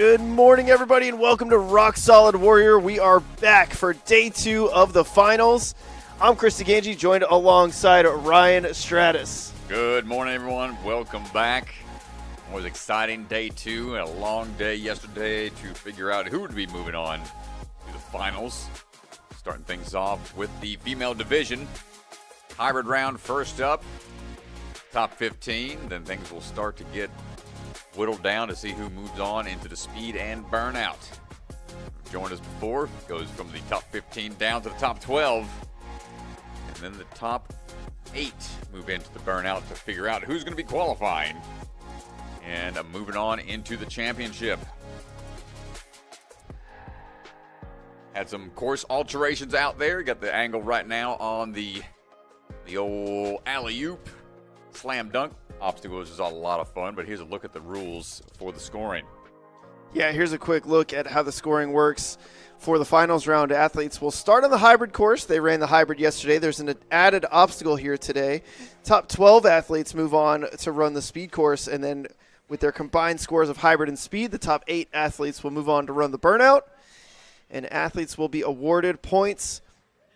Good morning, everybody, and welcome to Rock Solid Warrior. We are back for day 2 of the finals. I'm Chris DeGangi, joined alongside Ryan Stratus. Good morning, everyone. Welcome back. It was exciting day 2 and a long day yesterday to figure out who would be moving on to the finals. Starting things off with the female division. Hybrid round first up. Top 15. Then things will start to get whittled down to see who moves on into the speed and burnout. Joined us before, goes from the top 15 down to the top 12. And then the top 8 move into the burnout to figure out who's going to be qualifying. And moving on into the championship. Had some course alterations out there. Got the angle right now on the old alley-oop slam dunk obstacle, which is a lot of fun, but here's a look at the rules for the scoring. Yeah, here's a quick look at how the scoring works for the finals round. Athletes will start on the hybrid course. They ran the hybrid yesterday. There's an added obstacle here today. Top 12 athletes move on to run the speed course, and then with their combined scores of hybrid and speed, the top 8 athletes will move on to run the burnout, and athletes will be awarded points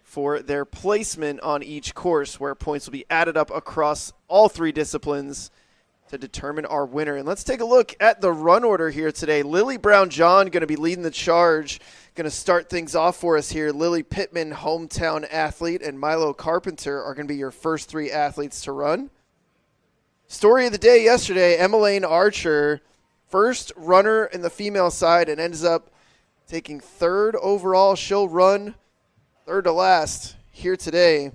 for their placement on each course, where points will be added up across all 3 disciplines to determine our winner. And let's take a look at the run order here today. Lily Brown-John going to be leading the charge, going to start things off for us here. Lily Pittman, hometown athlete, and Milo Carpenter are going to be your first 3 athletes to run. Story of the day yesterday, Emmeline Archer, first runner in the female side and ends up taking 3rd overall. She'll run 3rd to last here today.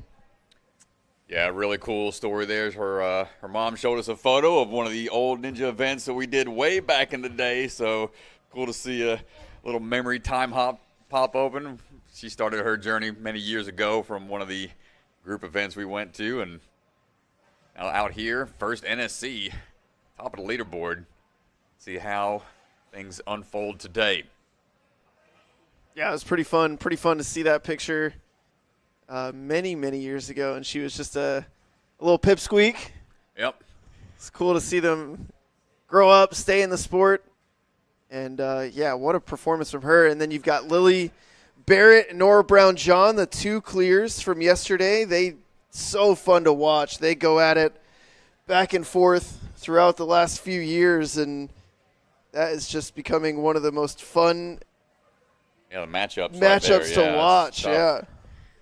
Yeah, really cool story there. Her mom showed us a photo of one of the old ninja events that we did way back in the day. So cool to see a little memory time pop open. She started her journey many years ago from one of the group events we went to, and now out here, first NSC, top of the leaderboard. See how things unfold today. Yeah, it was pretty fun. Pretty fun to see that picture many years ago, and she was just a little pipsqueak. Yep. It's cool to see them grow up, stay in the sport, and yeah, what a performance from her. And then you've got Lily Barrett and Nora Brown-John, the 2 clears from yesterday. They so fun to watch. They go at it back and forth throughout the last few years, and that is just becoming one of the most fun the matchups right to watch. Yeah,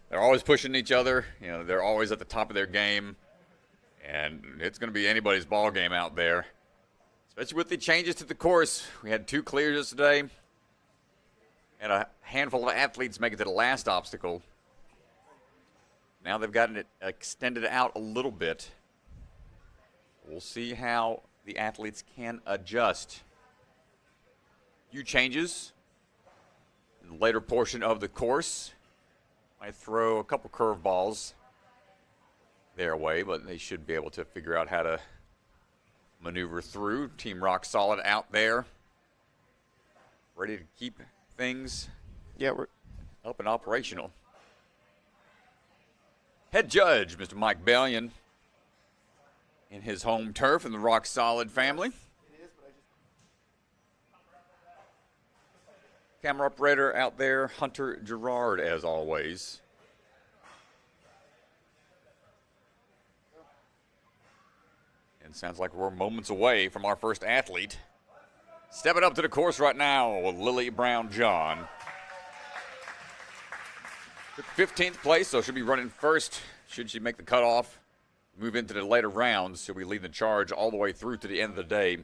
they're always pushing each other. They're always at the top of their game, and it's going to be anybody's ball game out there, especially with the changes to the course. We had 2 clears yesterday, and a handful of athletes make it to the last obstacle. Now they've gotten it extended out a little bit. We'll see how the athletes can adjust. Few changes in the later portion of the course. Might throw a couple curveballs their way, but they should be able to figure out how to maneuver through. Team Rock Solid out there, ready to keep things we're up and operational. Head judge, Mr. Mike Bellion, in his home turf in the Rock Solid family. Camera operator out there, Hunter Gerard, as always. And sounds like we're moments away from our first athlete. Stepping up to the course right now, Lily Brown-John. Took 15th place, so she'll be running first. Should she make the cutoff, move into the later rounds, she'll be leading the charge all the way through to the end of the day.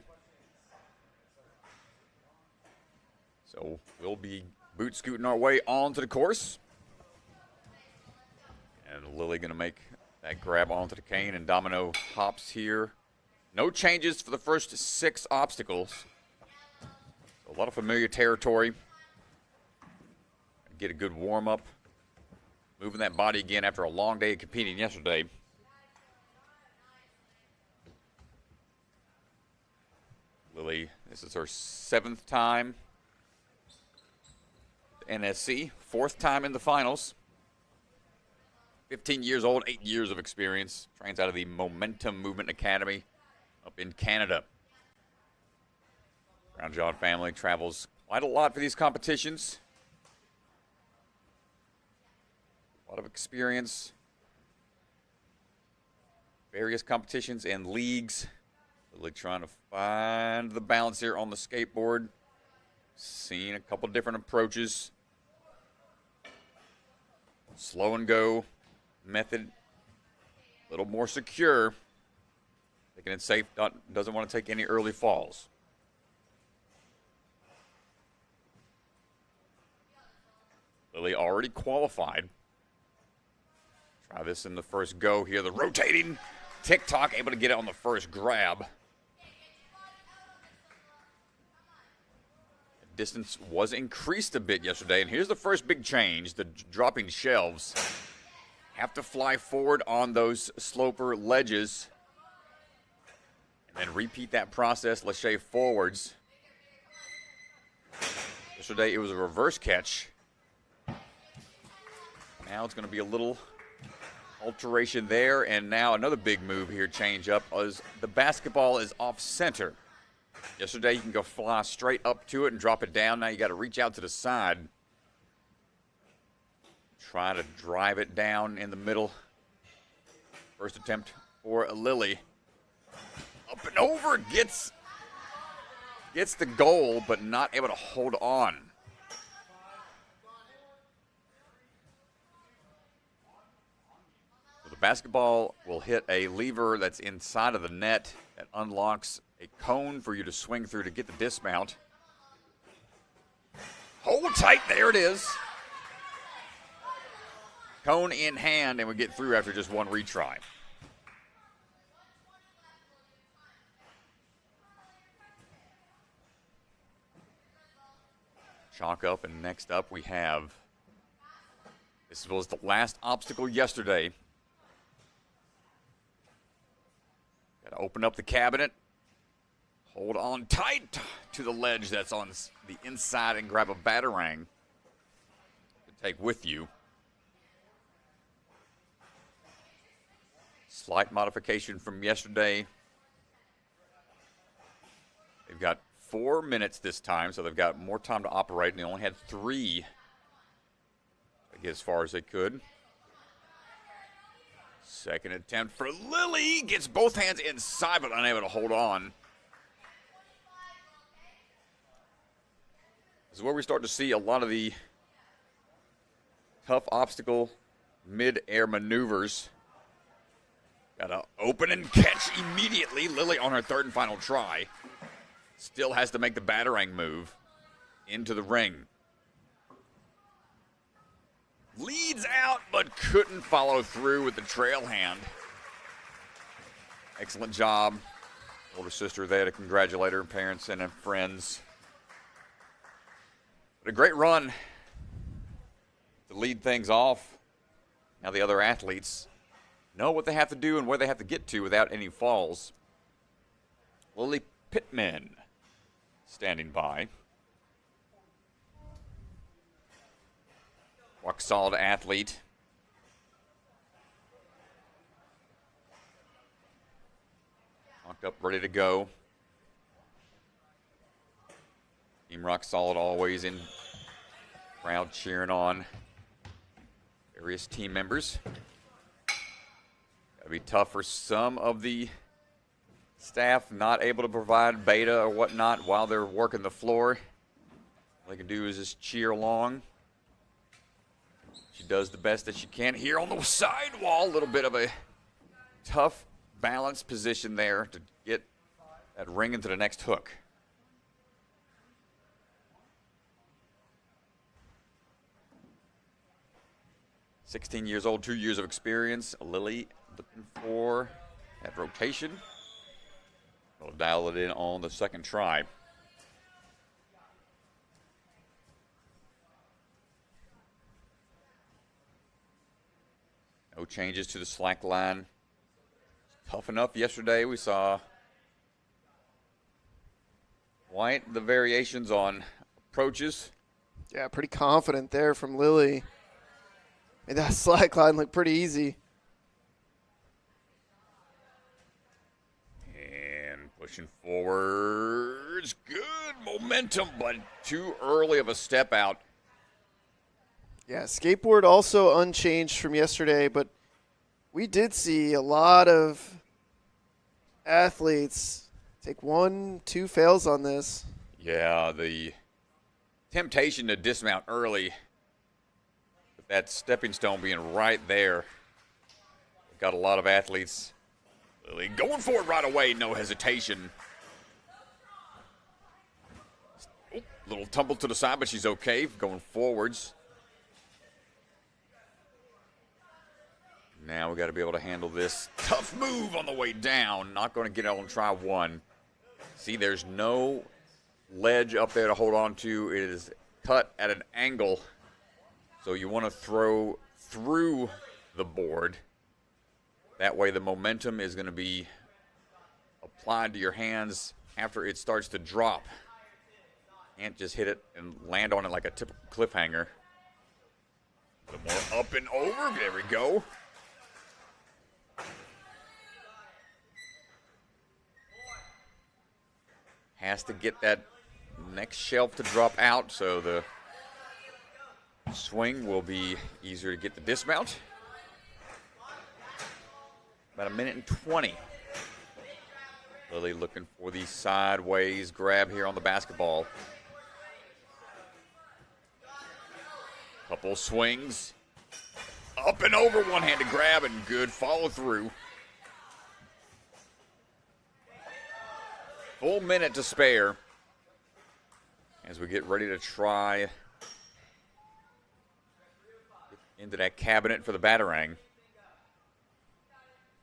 So we'll be boot scooting our way onto the course. And Lily going to make that grab onto the cane, and domino hops here. No changes for the first 6 obstacles. So a lot of familiar territory. Get a good warm-up. Moving that body again after a long day of competing yesterday. Lily, this is her 7th time. NSC, 4th time in the finals. 15 years old, 8 years of experience. Trains out of the Momentum Movement Academy up in Canada. Brown John family travels quite a lot for these competitions. A lot of experience. Various competitions and leagues. Really trying to find the balance here on the skateboard. Seeing a couple different approaches. Slow and go method. A little more secure. Taking it safe, doesn't want to take any early falls. Lily already qualified. Try this in the first go here. The rotating TikTok, able to get it on the first grab. The distance was increased a bit yesterday, and here's the first big change. The dropping shelves have to fly forward on those sloper ledges. And then repeat that process, lache forwards. Yesterday it was a reverse catch. Now it's going to be a little alteration there, and now another big move here, change up, as the basketball is off center. Yesterday you can go fly straight up to it and drop it down. Now you got to reach out to the side. Try to drive it down in the middle. First attempt for Lily. Up and over, gets the goal, but not able to hold on. So the basketball will hit a lever that's inside of the net that unlocks a cone for you to swing through to get the dismount. Hold tight, there it is. Cone in hand, and we get through after just one retry. Chalk up, and next up we have, this was the last obstacle yesterday. Got to open up the cabinet, hold on tight to the ledge that's on the inside, and grab a batarang to take with you. Slight modification from yesterday. They've got 4 minutes this time, so they've got more time to operate, and they only had 3 to get as far as they could. Second attempt for Lily. Gets both hands inside, but unable to hold on. This is where we start to see a lot of the tough obstacle mid-air maneuvers. Got to open and catch immediately. Lily on her third and final try. Still has to make the batarang move into the ring. Leads out, but couldn't follow through with the trail hand. Excellent job. Older sister there to congratulate her parents and friends. But a great run to lead things off. Now the other athletes know what they have to do and where they have to get to without any falls. Lily Pittman standing by. Rock solid athlete. Locked up, ready to go. Team Rock Solid always in crowd cheering on various team members. Gotta be tough for some of the staff not able to provide beta or whatnot while they're working the floor. All they can do is just cheer along. She does the best that she can. Here on the sidewall, a little bit of a tough balance position there to get that ring into the next hook. "16 years old, 2 years of experience. Lily looking for that rotation. We'll dial it in on the second try. No changes to the slack line. Tough enough yesterday. We saw quite the variations on approaches. Yeah, pretty confident there from Lily. Made that slack line look pretty easy. Pushing forwards. Good momentum, but too early of a step out. Yeah, skateboard also unchanged from yesterday, but we did see a lot of athletes take 1-2 fails on this. Yeah, the temptation to dismount early, with that stepping stone being right there. We've got a lot of athletes really going for it right away, no hesitation. Oh, little tumble to the side, but she's okay, going forwards. Now we got to be able to handle this tough move on the way down. Not going to get out and try one. See, there's no ledge up there to hold on to. It is cut at an angle, so you want to throw through the board. That way the momentum is going to be applied to your hands after it starts to drop. Can't just hit it and land on it like a typical cliffhanger. A little more up and over. There we go. Has to get that next shelf to drop out, so the swing will be easier to get the dismount. About 1:20. Lily looking for the sideways grab here on the basketball. Couple swings. Up and over, one-handed grab, and good follow through. Full minute to spare as we get ready to try into that cabinet for the batarang.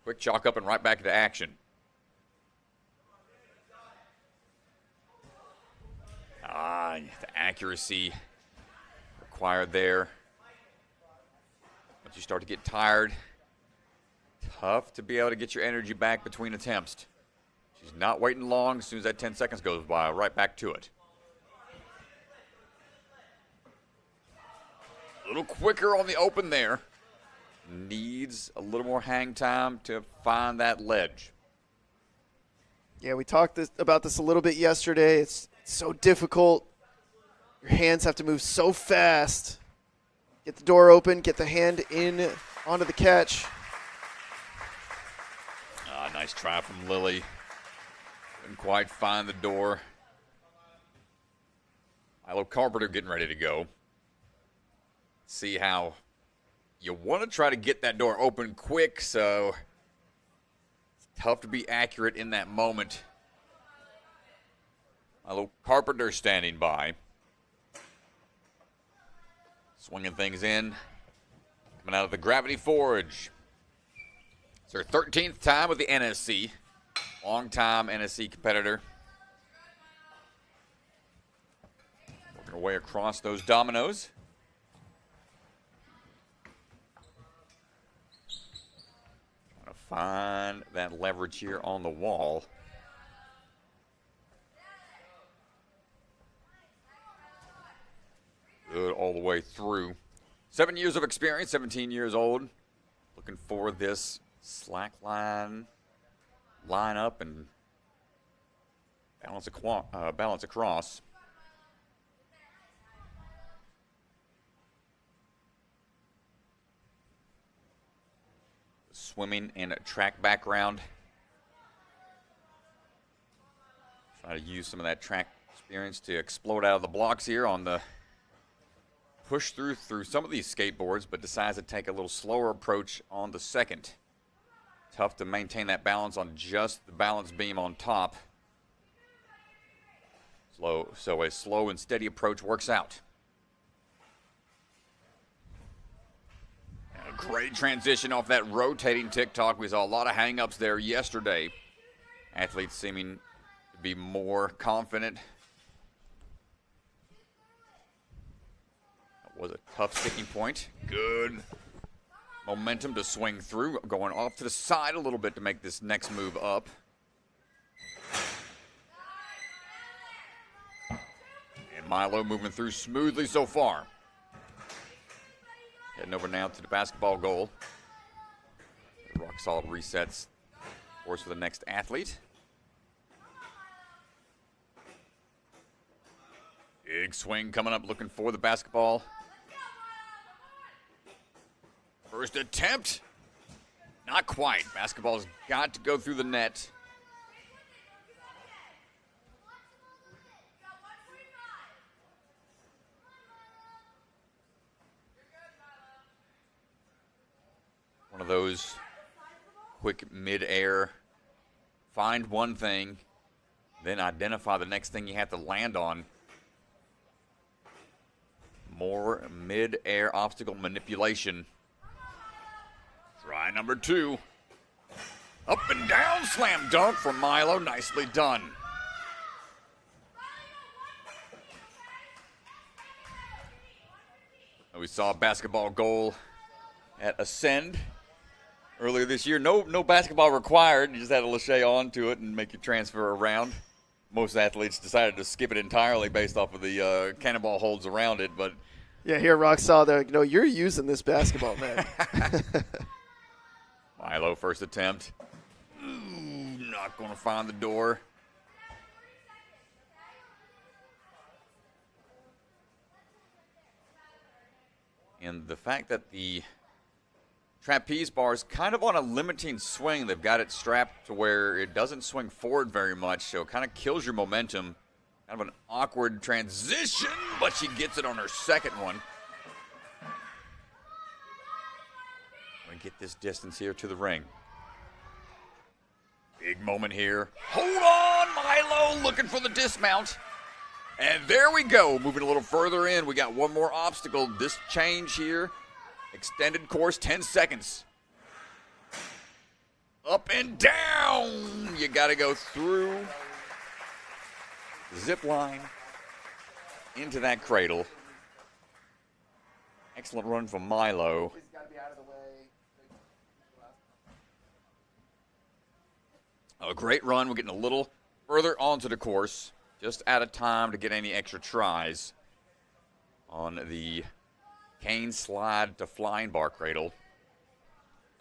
Quick chalk up and right back into action. The accuracy required there. Once you start to get tired, tough to be able to get your energy back between attempts. She's not waiting long. As soon as that 10 seconds goes by, right back to it. A little quicker on the open there. Needs a little more hang time to find that ledge. Yeah, we talked about this a little bit yesterday. It's so difficult. Your hands have to move so fast. Get the door open, get the hand in onto the catch. Nice try from Lily. Couldn't quite find the door. Milo Carpenter getting ready to go. See how you want to try to get that door open quick, so it's tough to be accurate in that moment. Milo Carpenter standing by. Swinging things in. Coming out of the Gravity Forge. It's her 13th time with the NSC. Long-time NSC competitor. Working her way across those dominoes. Trying to find that leverage here on the wall. Good all the way through. 7 years of experience, 17 years old. Looking for this slack line up and balance across. Swimming and track background. Try to use some of that track experience to explode out of the blocks here on the push through some of these skateboards, but decides to take a little slower approach on the second. Tough to maintain that balance on just the balance beam on top. So a slow and steady approach works out. And a great transition off that rotating TikTok. We saw a lot of hang-ups there yesterday. Athletes seeming to be more confident. That was a tough sticking point. Good momentum to swing through, going off to the side a little bit to make this next move up. And Milo moving through smoothly so far. Heading over now to the basketball goal. Rock solid resets, of course, for the next athlete. Big swing coming up, looking for the basketball. First attempt. Not quite. Basketball's got to go through the net. One of those quick mid-air, find one thing, then identify the next thing you have to land on. More mid-air obstacle manipulation. Try number 2. Up and down slam dunk from Milo. Nicely done. We saw a basketball goal at Ascend earlier this year. No basketball required. You just had to lachey onto it and make your transfer around. Most athletes decided to skip it entirely based off of the cannonball holds around it. But yeah, here Rock saw there. No, you're using this basketball, man. Milo, first attempt. Ooh, not going to find the door. And the fact that the trapeze bar is kind of on a limiting swing. They've got it strapped to where it doesn't swing forward very much, so it kind of kills your momentum. Kind of an awkward transition, but she gets it on her second one. We get this distance here to the ring. Big moment here. Hold on, Milo, looking for the dismount. And there we go, moving a little further in. We got one more obstacle. This change here, extended course, 10 seconds. Up and down. You got to go through the zip line into that cradle. Excellent run from Milo. A great run. We're getting a little further onto the course. Just out of time to get any extra tries on the cane slide to flying bar cradle.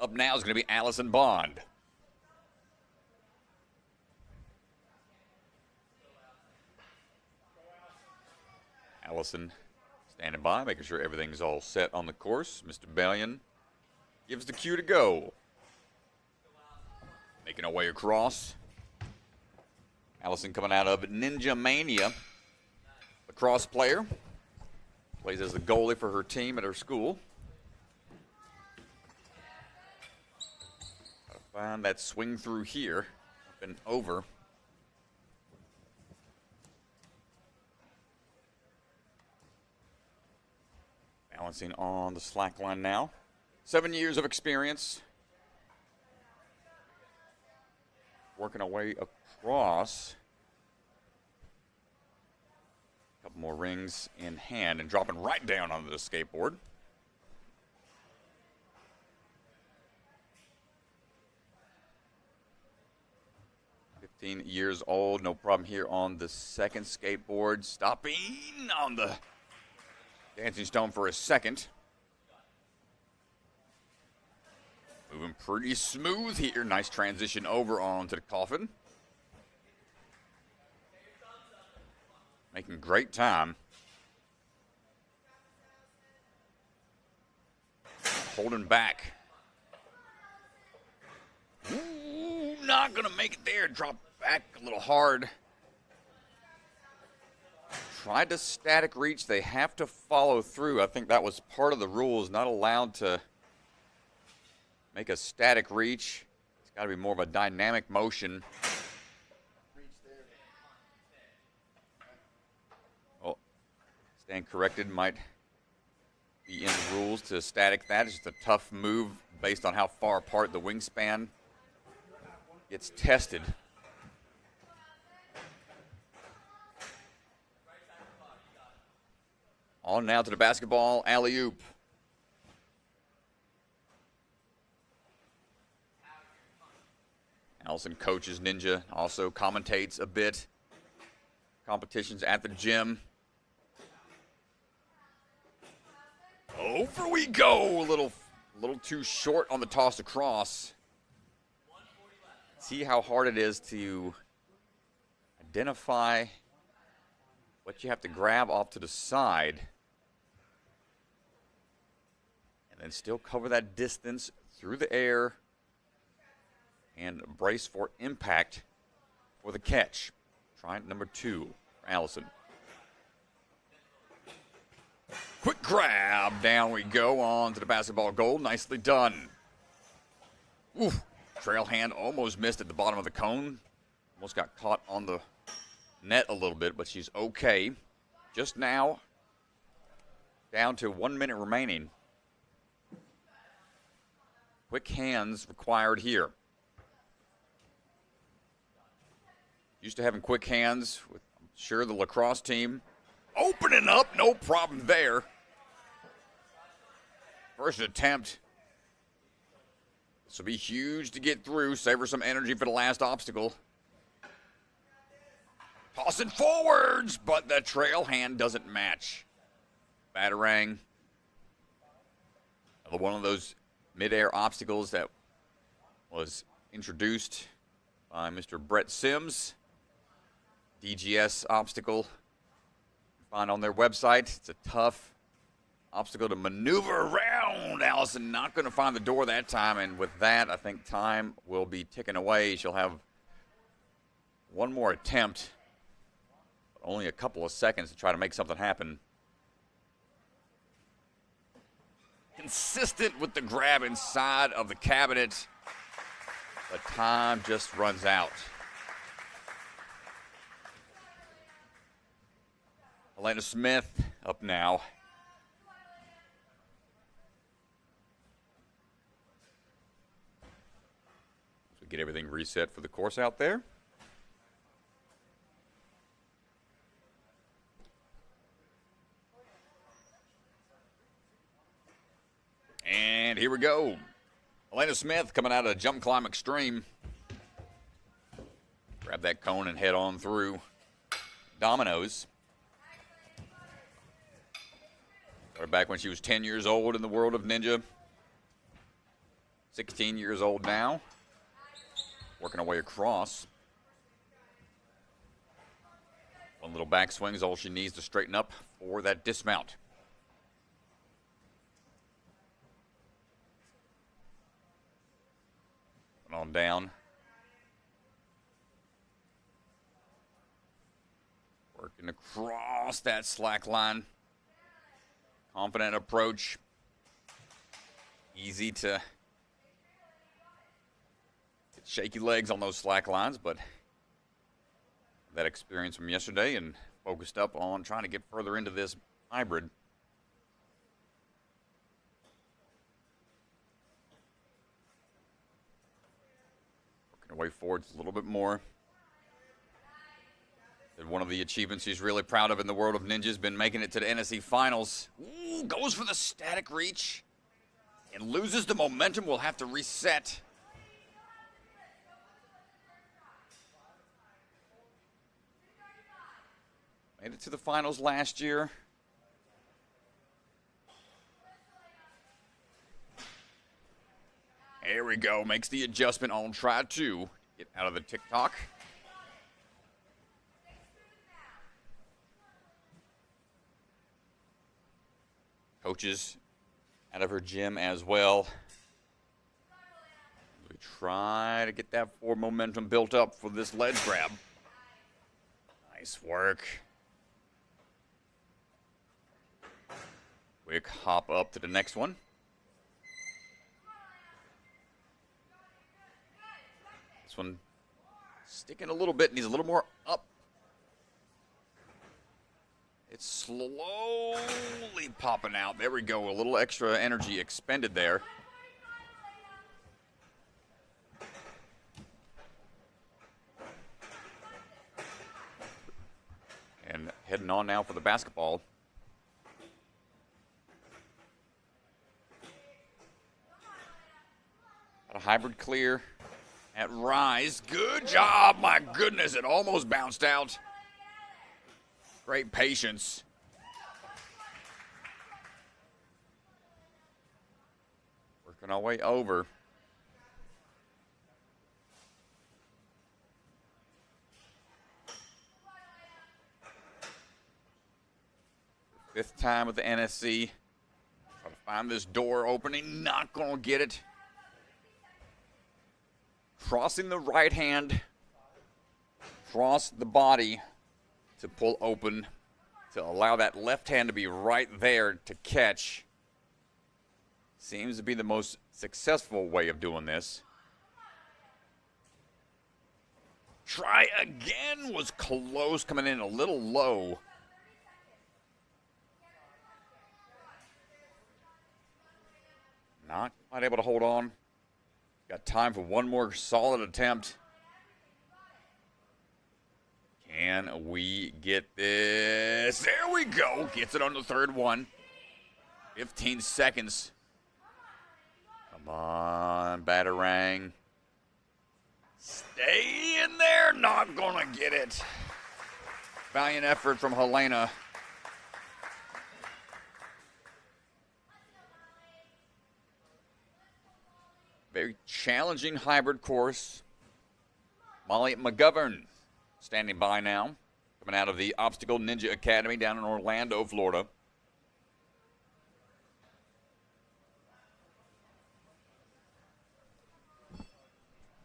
Up now is going to be Allison Bond. Allison standing by, making sure everything's all set on the course. Mr. Bellion gives the cue to go. Making our way across. Allison coming out of Ninja Mania, lacrosse player. Plays as the goalie for her team at her school. Gotta find that swing through here, up and over. Balancing on the slack line now. 7 years of experience. Working our way across. A couple more rings in hand and dropping right down onto the skateboard. Years old, no problem here on the second skateboard. Stopping on the dancing stone for a second. Moving pretty smooth here. Nice transition over onto the coffin. Making great time. Holding back. Ooh, not going to make it there. Drop back a little hard. Tried to static reach. They have to follow through. I think that was part of the rules. Not allowed to make a static reach. It's got to be more of a dynamic motion. Oh, stand corrected. Might be in the rules to static that. It's just a tough move based on how far apart the wingspan gets tested. On now to the basketball alley-oop. Allison coaches Ninja, also commentates a bit. Competitions at the gym. Over we go. A little too short on the toss across. See how hard it is to identify but you have to grab off to the side and then still cover that distance through the air and brace for impact for the catch. Try number 2 for Allison. Quick grab. Down we go on to the basketball goal. Nicely done. Oof. Trail hand almost missed at the bottom of the cone. Almost got caught on the net a little bit, but she's okay. Just now, down to 1 minute remaining. Quick hands required here. Used to having quick hands with, I'm sure, the lacrosse team. Opening up, no problem there. First attempt. This will be huge to get through. Save her some energy for the last obstacle. Tossing forwards, but the trail hand doesn't match. Batarang. Another one of those mid-air obstacles that was introduced by Mr. Brett Sims. DGS obstacle. Find on their website. It's a tough obstacle to maneuver around. Allison not going to find the door that time, and with that, I think time will be ticking away. She'll have one more attempt, but only a couple of seconds to try to make something happen. Consistent with the grab inside of the cabinet, but time just runs out. Elena Smith up now. So we get everything reset for the course out there. And here we go. Elena Smith coming out of Jump Climb Extreme. Grab that cone and head on through dominoes. Started back when she was 10 years old in the world of ninja. 16 years old now. Working her way across. One little backswing is all she needs to straighten up for that dismount. On down. Working across that slack line. Confident approach. Easy to get shaky legs on those slack lines, but that experience from yesterday and focused up on trying to get further into this hybrid. Working her way forward a little bit more. And one of the achievements she's really proud of in the world of ninja has been making it to the NSC finals. Ooh, goes for the static reach and loses the momentum. Will have to reset. Made it to the finals last year. Here we go. Makes the adjustment on try to get out of the tick-tock. Coaches out of her gym as well. We try to get that forward momentum built up for this ledge grab. Nice work. Quick hop up to the next one. This one sticking a little bit, needs a little more up. It's slowly popping out. There we go. A little extra energy expended there. And heading on now for the basketball. Got a hybrid clear at rise. Good job. My goodness, it almost bounced out. Great patience. Working our way over. 5th time with the NSC. Try to find this door opening. Not going to get it. Crossing the right hand. Cross the body to pull open. To allow that left hand to be right there to catch. Seems to be the most successful way of doing this. Try again. Was close, coming in a little low. Not quite able to hold on. Got time for one more solid attempt. Can we get this? There we go. Gets it on the third one. 15 seconds. Come on, Batarang. Stay in there. Not gonna get it. Valiant effort from Helena. Very challenging hybrid course. Molly McGovern standing by now, coming out of the Obstacle Ninja Academy down in Orlando, Florida.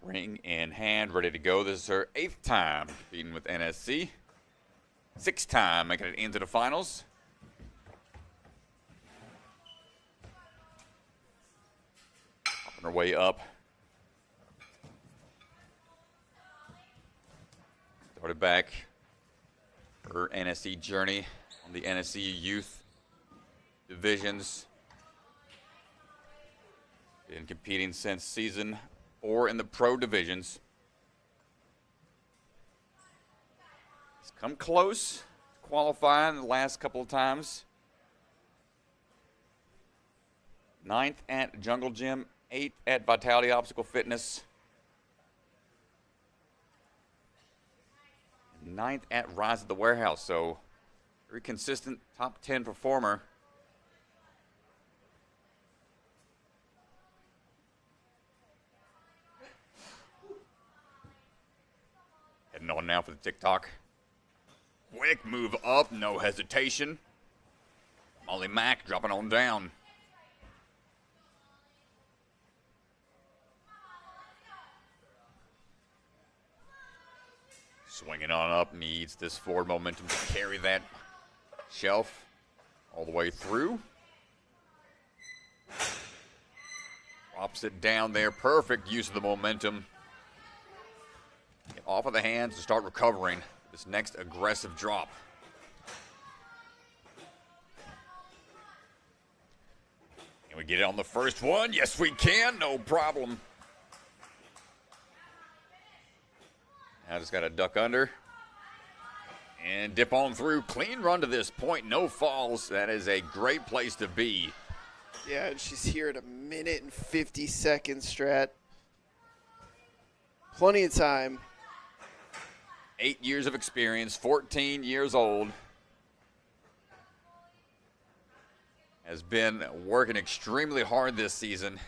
Ring in hand, ready to go. This is her 8th time competing with NSC. 6th time making it into the finals. Popping her way up. Started back her NSC journey on the NSC youth divisions. Been competing since season 4 in the pro divisions. It's come close to qualifying the last couple of times. 9th at Jungle Gym, 8th at Vitality Obstacle Fitness. 9th at Rise of the Warehouse, so very consistent top 10 performer. Heading on now for the TikTok. Quick move up, no hesitation. Molly Mack dropping on down. Swinging on up, needs this forward momentum to carry that shelf all the way through. Drops it down there, perfect use of the momentum. Get off of the hands to start recovering this next aggressive drop. Can we get it on the first one? Yes, we can, no problem. Now just got to duck under and dip on through. Clean run to this point, no falls. That is a great place to be. Yeah, and she's here at 1 minute and 50 seconds, Strat. Plenty of time. 8 years of experience, 14 years old. Has been working extremely hard this season.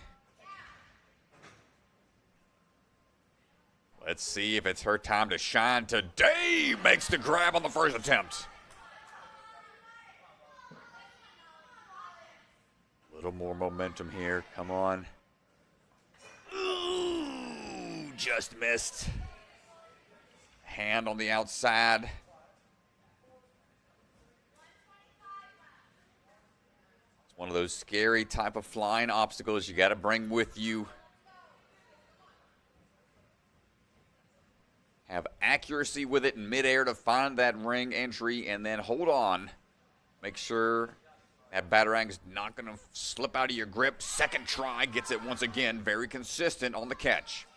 Let's see if it's her time to shine today. Makes the grab on the first attempt. A little more momentum here. Come on. Ooh, just missed. Hand on the outside. It's one of those scary type of flying obstacles you got to bring with you. Have accuracy with it in midair to find that ring entry and then hold on. Make sure that Batarang's not going to slip out of your grip. Second try, gets it once again. Very consistent on the catch.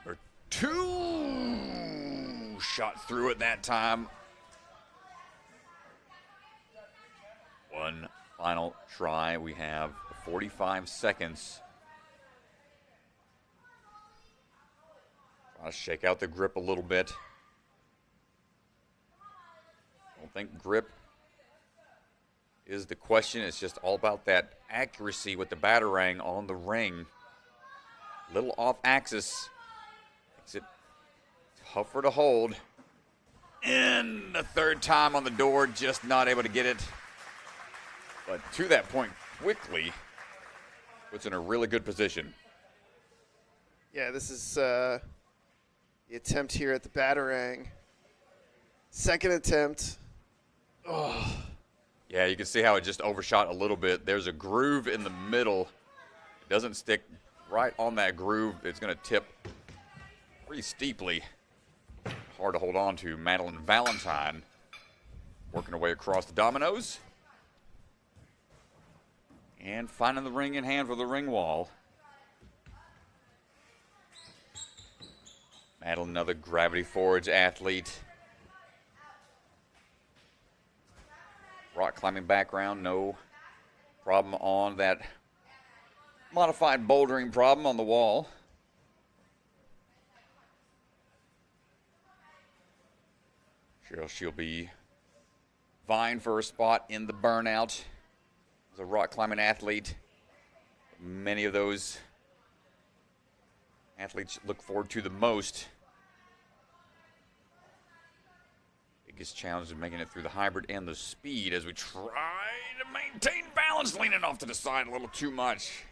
Number 2. Shot through it that time. One final try. We have 45 seconds. Try to shake out the grip a little bit. Don't think grip is the question. It's just all about that accuracy with the Batarang on the ring. Little off axis. Makes it Tougher to hold. And the third time on the door, just not able to get it. But to that point, quickly puts in a really good position. Yeah, this is the attempt here at the Batarang. Second attempt. Oh. Yeah, you can see how it just overshot a little bit. There's a groove in the middle. It doesn't stick right on that groove. It's going to tip pretty steeply. Hard to hold on to. Madeline Valentine working her way across the dominoes. And finding the ring in hand for the ring wall. Madeline, another Gravity Forge athlete. Rock climbing background, no problem on that modified bouldering problem on the wall. Sure, she'll be vying for a spot in the Burnout as a rock climbing athlete. Many of those athletes look forward to the most. Biggest challenge is making it through the hybrid and the speed as we try to maintain balance, leaning off to the side a little too much.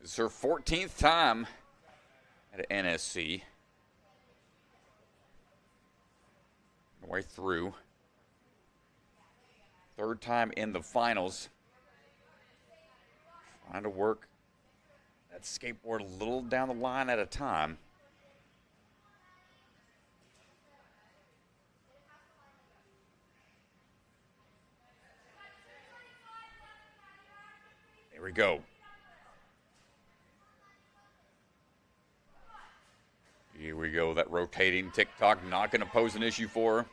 This is her 14th time at NSC. Way through. Third time in the finals. Trying to work that skateboard a little down the line at a time. There we go. Here we go. That rotating tick-tock not going to pose an issue for her.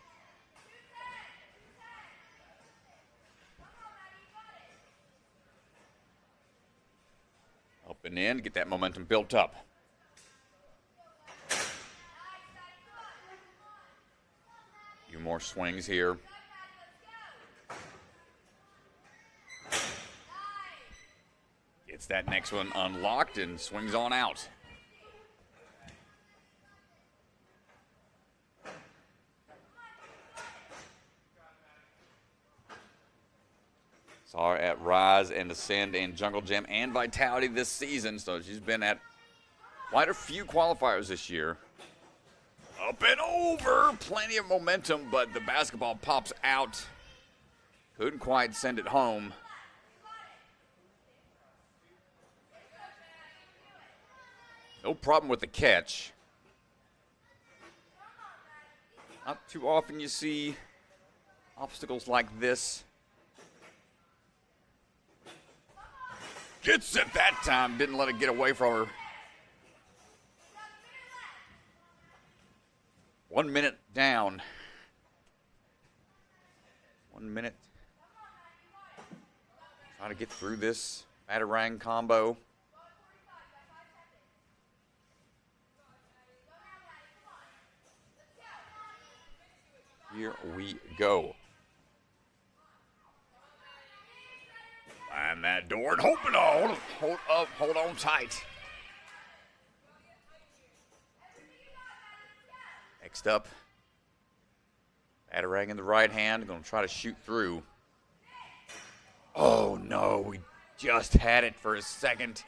Up and in, get that momentum built up. A few more swings here. Gets that next one unlocked and swings on out. Saw her at Rise and Ascend and Jungle Gym and Vitality this season, so she's been at quite a few qualifiers this year. Up and over, plenty of momentum, but the basketball pops out. Couldn't quite send it home. No problem with the catch. Not too often you see obstacles like this. Gets it that time. Didn't let it get away from her. 1 minute down. 1 minute. Trying to get through this Batarang combo. Here we go. Find that door and hoping to hold on tight. Next up, Batarang in the right hand, going to try to shoot through. Oh no, we just had it for a second.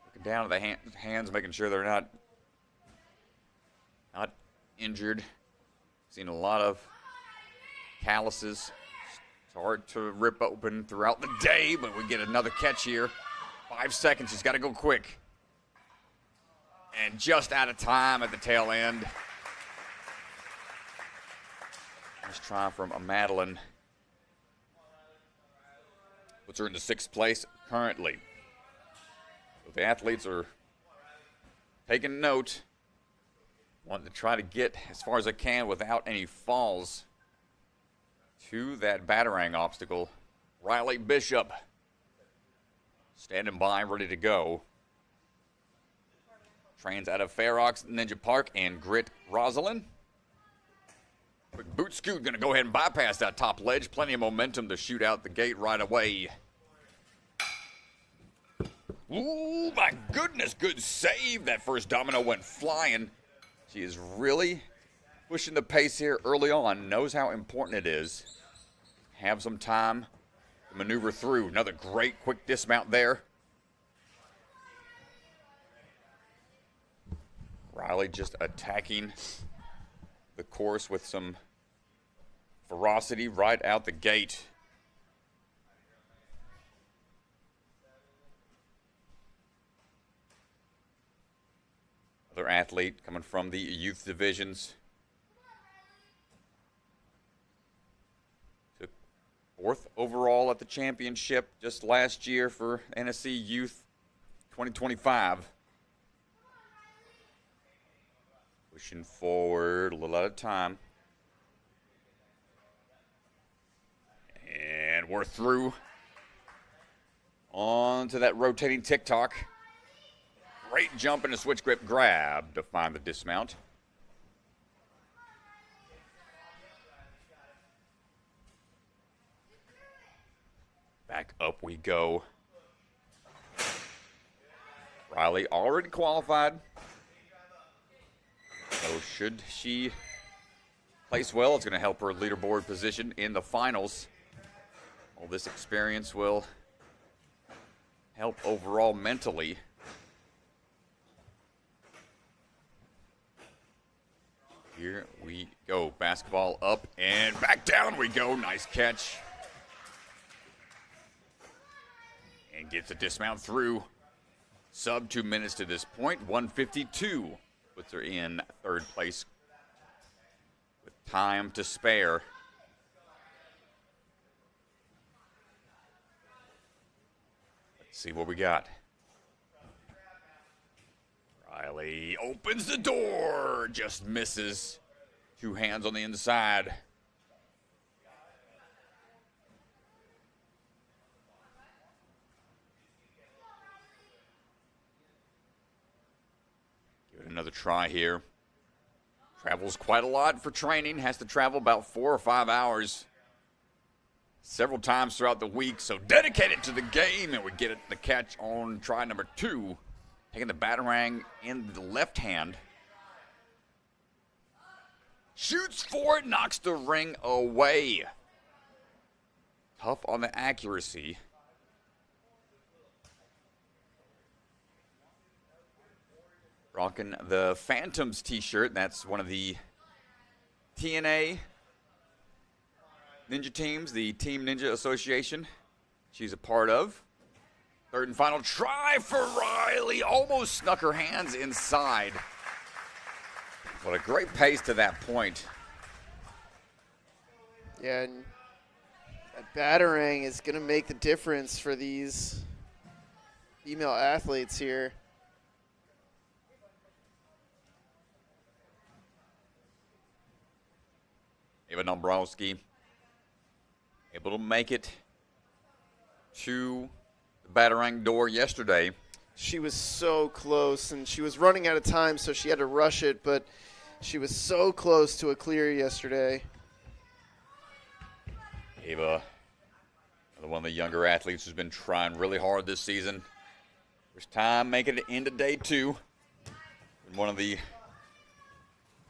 Looking down at the hands, making sure they're not injured. Seen a lot of calluses. It's hard to rip open throughout the day, but we get another catch here. 5 seconds, he's got to go quick. And just out of time at the tail end. Nice try from a Madeline. Puts her into 6th place currently. So the athletes are taking note. Wanting to try to get as far as I can without any falls to that Batarang obstacle. Riley Bishop standing by, ready to go. Trains out of Fair Oaks Ninja Park and Grit Rosalind. Quick boot scoot, going to go ahead and bypass that top ledge. Plenty of momentum to shoot out the gate right away. Ooh, my goodness, good save. That first domino went flying. She is really pushing the pace here early on. Knows how important it is. Have some time to maneuver through. Another great quick dismount there. Riley just attacking the course with some ferocity right out the gate. Other athlete coming from the youth divisions. Took 4th overall at the championship just last year for NSC Youth 2025. Pushing forward a little at a time. And we're through. On to that rotating tick-tock. Great jump and a switch grip grab to find the dismount. Back up we go. Riley already qualified. So should she place well, it's going to help her leaderboard position in the finals. All this experience will help overall mentally. Here we go. Basketball up and back down we go. Nice catch. And gets a dismount through. Sub 2 minutes to this point. 152 puts her in 3rd place with time to spare. Let's see what we got. Riley opens the door, just misses. 2 hands on the inside. Give it another try here. Travels quite a lot for training, has to travel about 4 or 5 hours several times throughout the week, so dedicated to the game, and we get the catch on try number 2. Taking the batarang in the left hand. Shoots for it, knocks the ring away. Tough on the accuracy. Rocking the Phantoms t-shirt. That's one of the TNA Ninja teams, the Team Ninja Association she's a part of. 3rd and final try for Riley. Almost snuck her hands inside. What a great pace to that point. Yeah, and that batarang is going to make the difference for these female athletes here. Eva Dombrowski able to make it to batarang door yesterday. She was so close, and she was running out of time, so she had to rush it, but she was so close to a clear yesterday. Ava, one of the younger athletes who's been trying really hard this season. First time making it into day 2. And one of the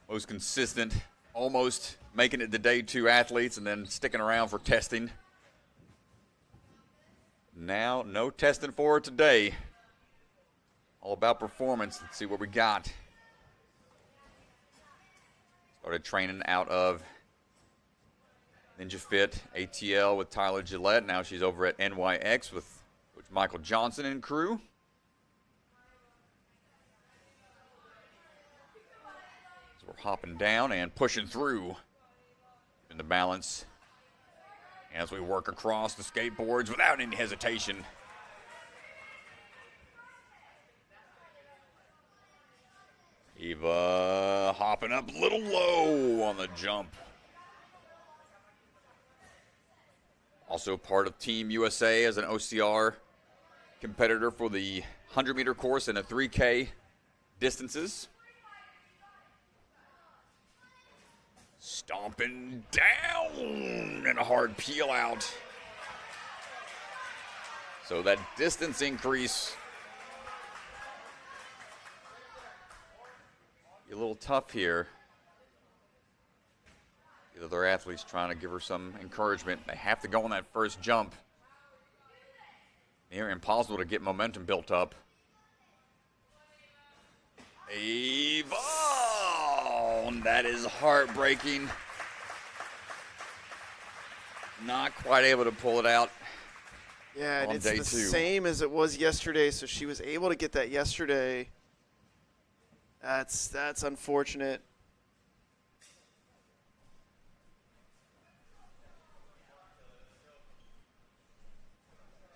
most consistent, almost making it to day 2 athletes and then sticking around for testing. Now, no testing for her today. All about performance. Let's see what we got. Started training out of Ninja Fit ATL with Tyler Gillette. Now she's over at NYX with Coach Michael Johnson and crew. So we're hopping down and pushing through in the balance as we work across the skateboards without any hesitation. Eva hopping up a little low on the jump. Also part of Team USA as an OCR competitor for the 100-meter course and a 3K distances. Stomping down and a hard peel out. So that distance increase, a little tough here. The other athletes trying to give her some encouragement. They have to go on that first jump. Near impossible to get momentum built up. Avon, that is heartbreaking. Not quite able to pull it out. Yeah, and on it's day the two. same as it was yesterday, so she was able to get that yesterday. That's unfortunate.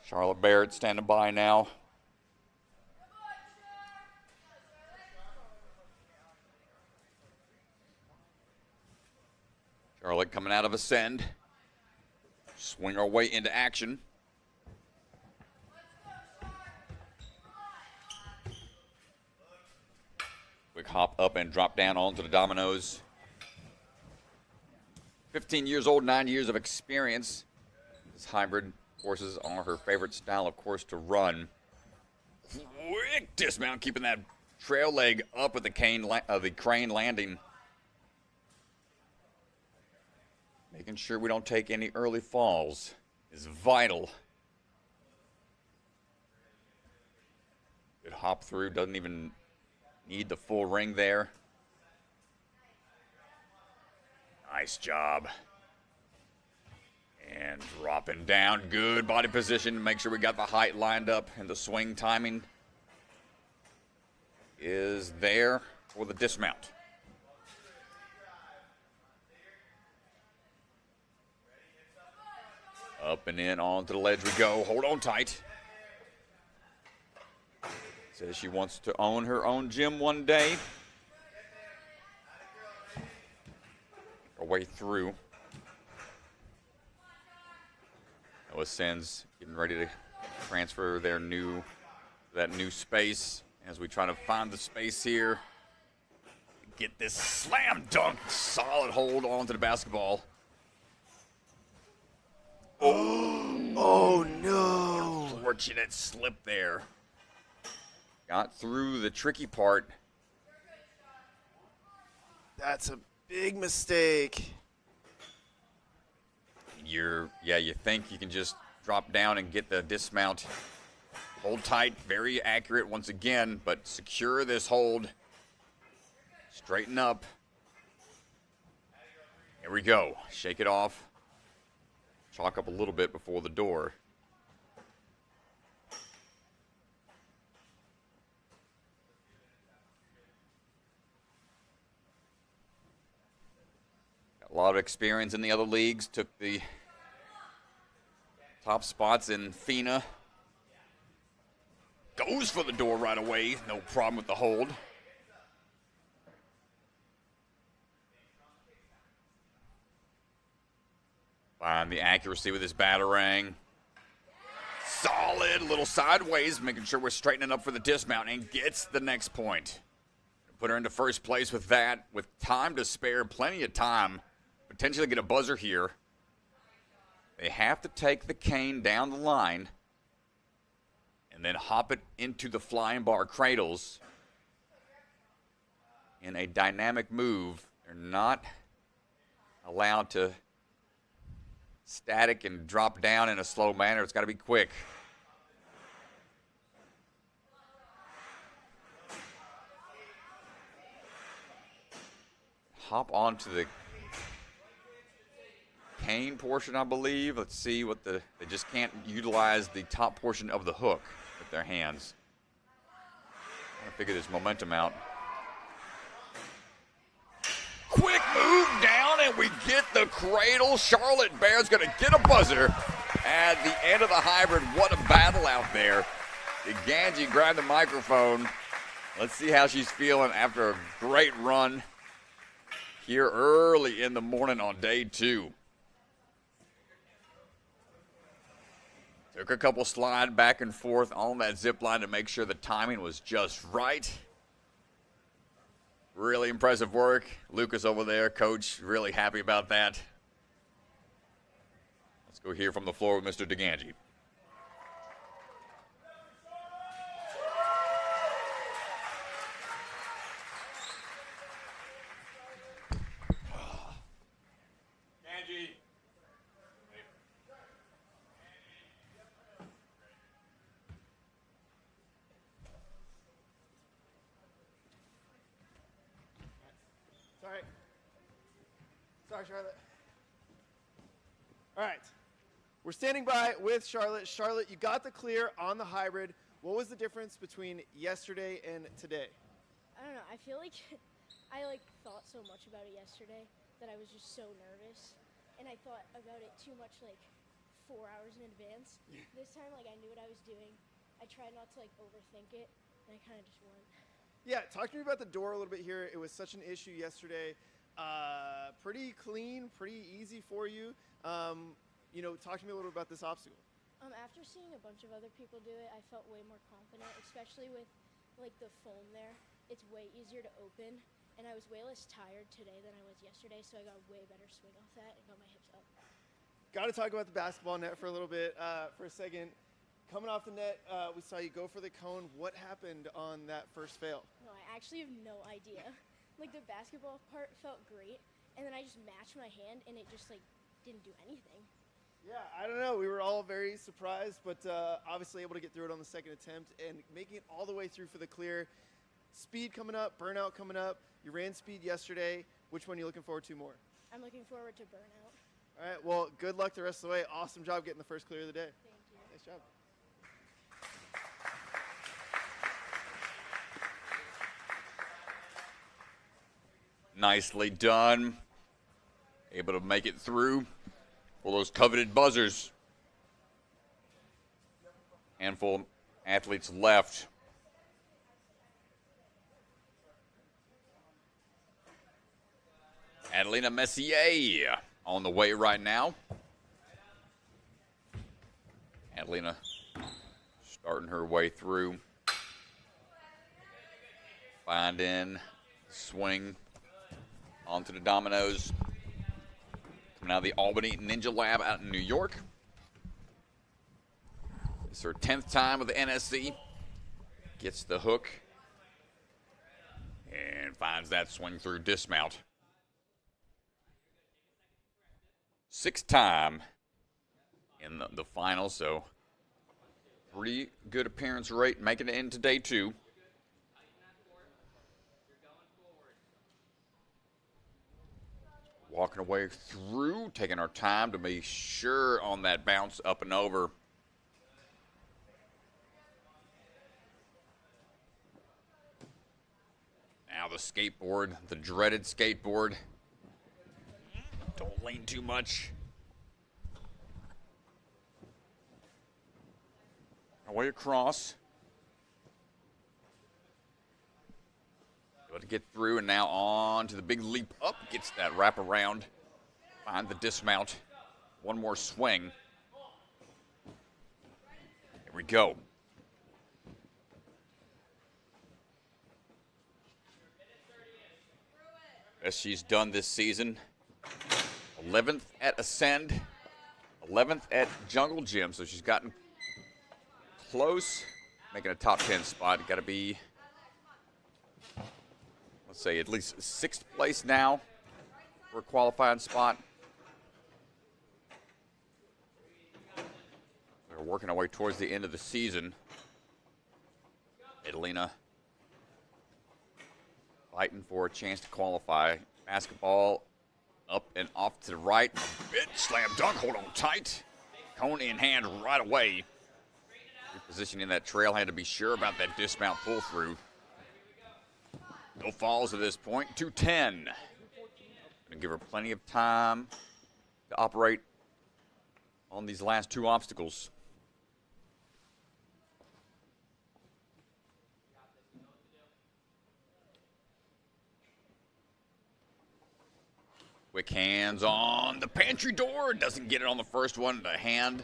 Charlotte Barrett standing by now. Charlotte coming out of ascend. Swing our way into action. Quick hop up and drop down onto the dominoes. 15 years old, 9 years of experience. This hybrid courses are her favorite style of course to run. Quick dismount, keeping that trail leg up with the crane landing. Making sure we don't take any early falls is vital. Good hop through, doesn't even need the full ring there. Nice job. And dropping down, good body position. Make sure we got the height lined up and the swing timing is there for the dismount. Up and in onto the ledge we go. Hold on tight. Says she wants to own her own gym one day. Our way through. Noah Sens getting ready to transfer that new space as we try to find the space here. Get this slam dunk, solid hold onto the basketball. Oh no! Fortunate slip there. Got through the tricky part. That's a big mistake. You think you can just drop down and get the dismount. Hold tight, very accurate once again, but secure this hold. Straighten up. Here we go. Shake it off. Chalk up a little bit before the door. Got a lot of experience in the other leagues. Took the top spots in FINA. Goes for the door right away. No problem with the hold. Find the accuracy with his batarang. Solid, little sideways, making sure we're straightening up for the dismount, and gets the next point. Put her into first place with that, with time to spare, plenty of time. Potentially get a buzzer here. They have to take the cane down the line and then hop it into the flying bar cradles in a dynamic move. They're not allowed to static and drop down in a slow manner. It's got to be quick. Hop onto the cane portion, I believe. Let's see what they just can't utilize the top portion of the hook with their hands. Trying to figure this momentum out. Quick move down, and we get the cradle. Charlotte Bear's going to get a buzzer at the end of the hybrid. What a battle out there. Ganji grabbed the microphone. Let's see how she's feeling after a great run here early in the morning on day 2. Took a couple slide back and forth on that zip line to make sure the timing was just right. Really impressive work. Lucas over there, coach, really happy about that. Let's go hear from the floor with Mr. DeGangi. Sorry, Charlotte. All right. We're standing by with Charlotte. Charlotte, you got the clear on the hybrid. What was the difference between yesterday and today? I don't know. I feel like I thought so much about it yesterday that I was just so nervous, and I thought about it too much 4 hours in advance. This time I knew what I was doing. I tried not to overthink it, and I kind of just went. Yeah, talk to me about the door a little bit here. It was such an issue yesterday. Pretty clean, pretty easy for you. Talk to me a little bit about this obstacle. After seeing a bunch of other people do it, I felt way more confident, especially with the foam there. It's way easier to open, and I was way less tired today than I was yesterday, so I got a way better swing off that and got my hips up. Got to talk about the basketball net for a little bit, for a second. Coming off the net, we saw you go for the cone. What happened on that first fail? No, I actually have no idea. The basketball part felt great, and then I just matched my hand, and it just didn't do anything. Yeah, I don't know. We were all very surprised, but obviously able to get through it on the second attempt and making it all the way through for the clear. Speed coming up, burnout coming up. You ran speed yesterday. Which one are you looking forward to more? I'm looking forward to burnout. All right, well, good luck the rest of the way. Awesome job getting the first clear of the day. Thank you. Nice job. Nicely done. Able to make it through for those coveted buzzers. Handful of athletes left. Adelina Messier on the way right now. Adelina starting her way through. Finding swing onto the dominoes. Coming out of the Albany Ninja Lab out in New York. It's her 10th time with the NSC. Gets the hook. And finds that swing through dismount. 6th time in the final, so pretty good appearance rate, making it into day 2. Walking away through, taking our time to be sure on that bounce up and over. Now the skateboard, the dreaded skateboard. Don't lean too much. Away across. Able to get through, and now on to the big leap up. Gets that wrap around. Find the dismount. One more swing. Here we go. Best she's done this season. 11th at Ascend. 11th at Jungle Gym. So she's gotten close. Making a top 10 spot. Got to be, let's say, at least 6th place now for a qualifying spot. We're working our way towards the end of the season. Adelina fighting for a chance to qualify. Basketball up and off to the right. A bit slam dunk, hold on tight. Cone in hand right away. Repositioning that trail hand to be sure about that dismount pull through. No falls at this point. 2:10. Gonna give her plenty of time to operate on these last 2 obstacles. Quick hands on the pantry door. Doesn't get it on the first one. The hand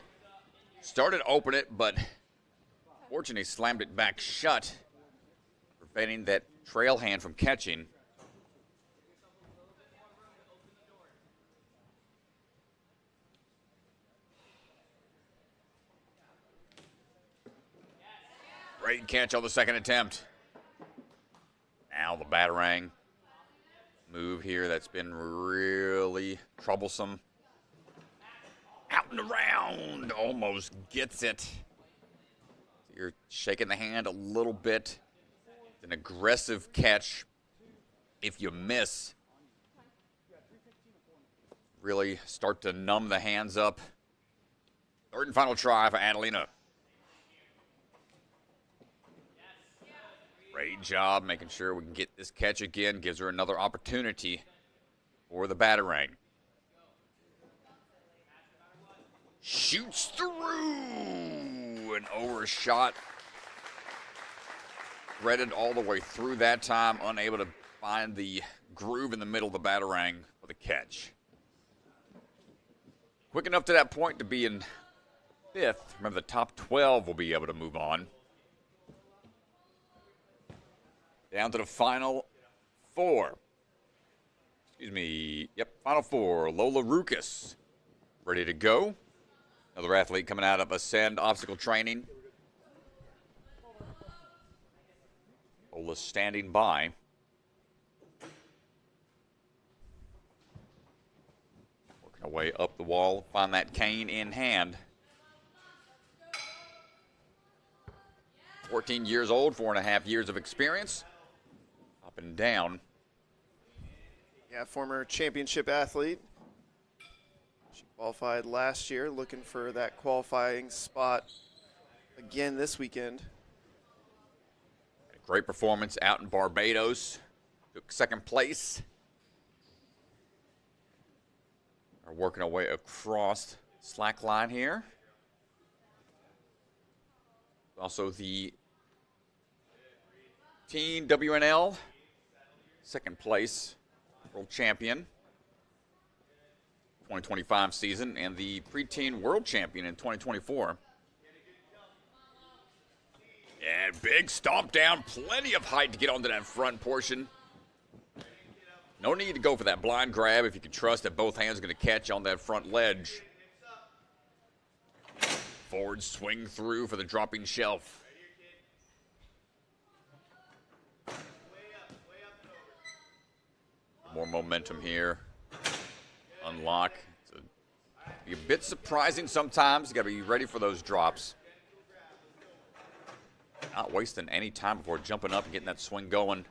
started to open it, but fortunately slammed it back shut, preventing that trail hand from catching. Great catch on the second attempt. Now the batarang move here that's been really troublesome. Out and around, almost gets it. You're shaking the hand a little bit. An aggressive catch. If you miss, really start to numb the hands up. Third and final try for Adelina. Great job making sure we can get this catch again. Gives her another opportunity for the batarang. Shoots through. An overshot. Threaded all the way through that time. Unable to find the groove in the middle of the batarang for the catch. Quick enough to that point to be in fifth. Remember, the top 12 will be able to move on. Down to the final four. Excuse me. Yep, final four. Lola Rukas ready to go. Another athlete coming out of Ascend obstacle training. Lola standing by. Working her way up the wall. Find that cane in hand. 14 years old, 4.5 years of experience. Up and down. Yeah, former championship athlete. She qualified last year, looking for that qualifying spot again this weekend. Great performance out in Barbados. Took second place. We're working our way across slack line here. Also the teen WNL, second place world champion 2025 season, and the preteen world champion in 2024. And big stomp down, plenty of height to get onto that front portion. No need to go for that blind grab if you can trust that both hands are going to catch on that front ledge. Forward swing through for the dropping shelf. More momentum here. Unlock. Be a bit surprising sometimes. You got to be ready for those drops. Not wasting any time before jumping up and getting that swing going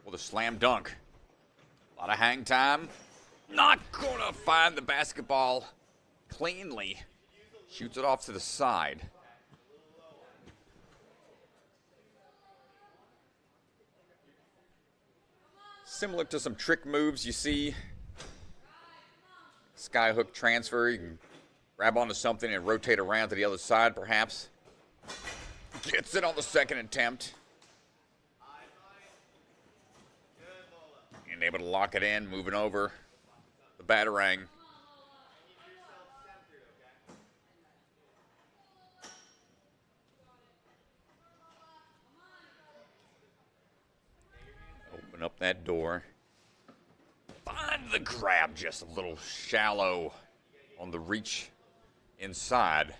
with a slam dunk. A lot of hang time. Not going to find the basketball cleanly. Shoots it off to the side. Similar to some trick moves you see. Skyhook transfer. You can grab onto something and rotate around to the other side, perhaps. Gets it on the second attempt. And able to lock it in, moving over the batarang. Open up that door. Find the grab, just a little shallow on the reach inside.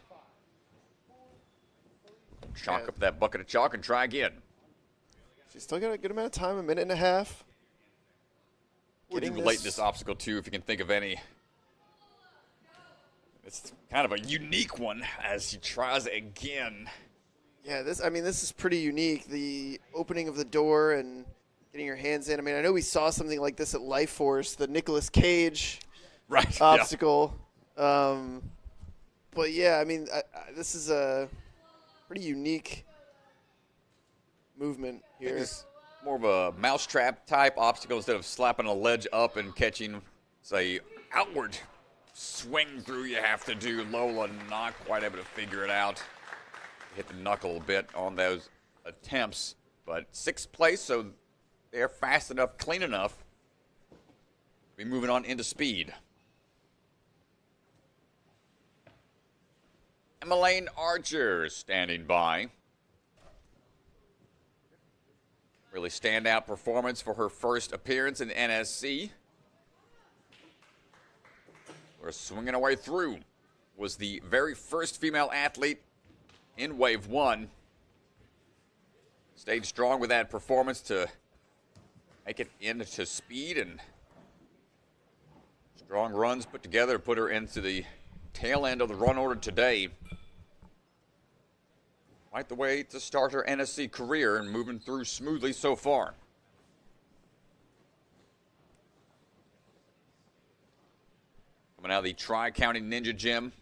Chalk up that bucket of chalk and try again. She's still got a good amount of time, a minute and a half. Would you relate this obstacle to, if you can think of any? It's kind of a unique one as she tries again. Yeah, this is pretty unique. The opening of the door and getting your hands in. I mean, I know we saw something like this at Life Force, the Nicolas Cage obstacle. Yeah. But yeah, I mean, this is a pretty unique movement here. It's more of a mousetrap type obstacle instead of slapping a ledge up and catching, say, outward swing through you have to do. Lola not quite able to figure it out. Hit the knuckle a bit on those attempts, but sixth place, so they're fast enough, clean enough. Be moving on into speed. Emmeline Archer standing by. Really standout performance for her first appearance in NSC. We're swinging our way through. Was the very first female athlete in Wave 1. stayed strong with that performance to make it into speed, and strong runs put together to put her into the tail end of the run order today. Quite the way to start her NSC career and moving through smoothly so far. Coming out of the Tri-County Ninja Gym.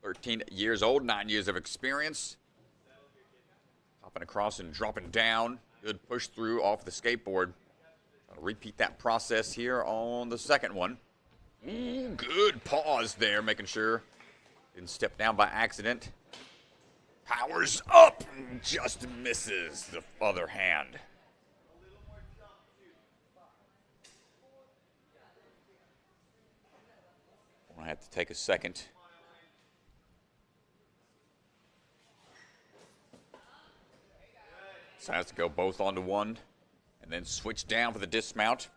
13 years old, 9 years of experience. Hopping across and dropping down. Good push through off the skateboard. I'll repeat that process here on the second one. Ooh, good pause there, making sure didn't step down by accident. Powers up, just misses the other hand. I'm gonna have to take a second. Decides to go both onto one and then switch down for the dismount.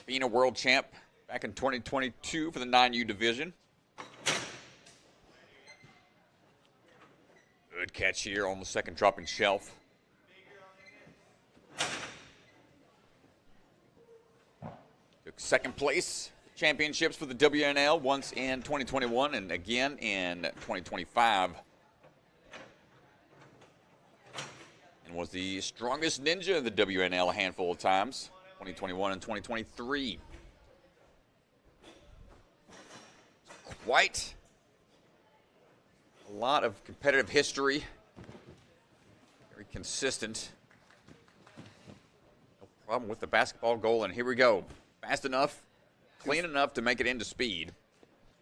Being a world champ back in 2022 for the 9U division. Good catch here on the second dropping shelf. Took second place championships for the WNL once in 2021 and again in 2025. And was the strongest ninja of the WNL a handful of times, 2021 and 2023. Quite a lot of competitive history. Very consistent. No problem with the basketball goal, and here we go. Fast enough, clean enough to make it into speed.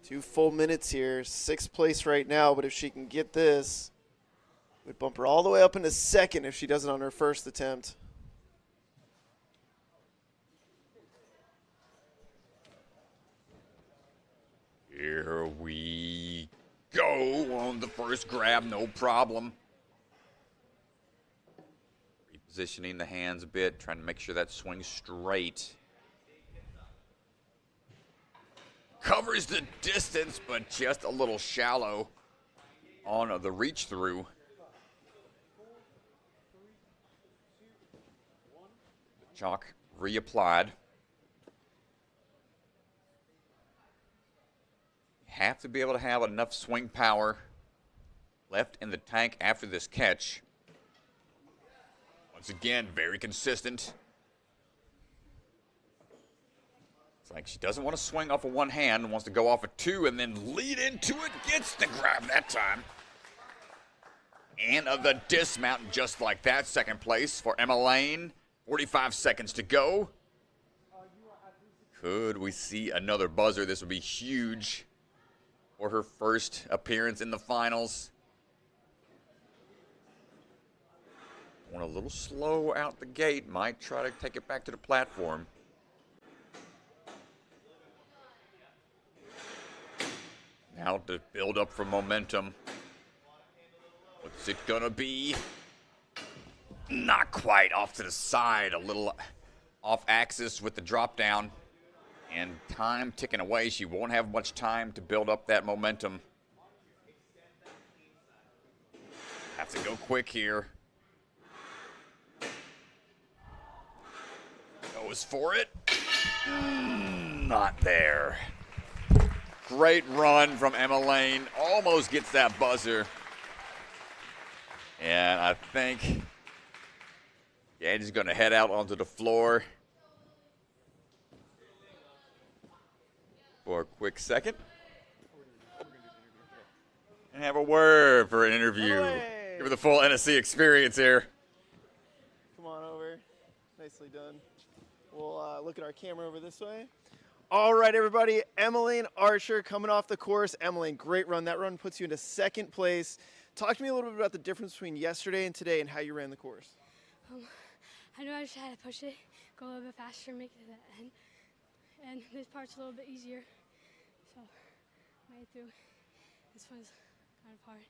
2 full minutes here, 6th place right now, but if she can get this, it would bump her all the way up into second if she does it on her first attempt. Here we go on the first grab, no problem. Repositioning the hands a bit, trying to make sure that swing's straight. Covers the distance, but just a little shallow on the reach through. The chalk reapplied. Have to be able to have enough swing power left in the tank after this catch. Once again, very consistent. It's like she doesn't want to swing off of one hand, wants to go off of two and then lead into it. Gets the grab that time. And of the dismount just like that. Second place for Emma Lane. 45 seconds to go. Could we see another buzzer? This would be huge for her first appearance in the finals. Went a little slow out the gate. Might try to take it back to the platform. Now to build up for momentum. What's it gonna be? Not quite, off to the side, a little off axis with the drop down. And time ticking away. She won't have much time to build up that momentum. Have to go quick here. Goes for it. Not there. Great run from Emma Lane. Almost gets that buzzer. And I think Andy's going to head out onto the floor for a quick second and have a word for an interview. Hey. Give her the full NSC experience here. Come on over. Nicely done. We'll look at our camera over this way. All right, everybody. Emmeline Archer coming off the course. Emmeline, great run. That run puts you into second place. Talk to me a little bit about the difference between yesterday and today and how you ran the course. I know I just had to push it, go a little bit faster, make it to the end. And this part's a little bit easier. So, made it through. This one's kind of hard.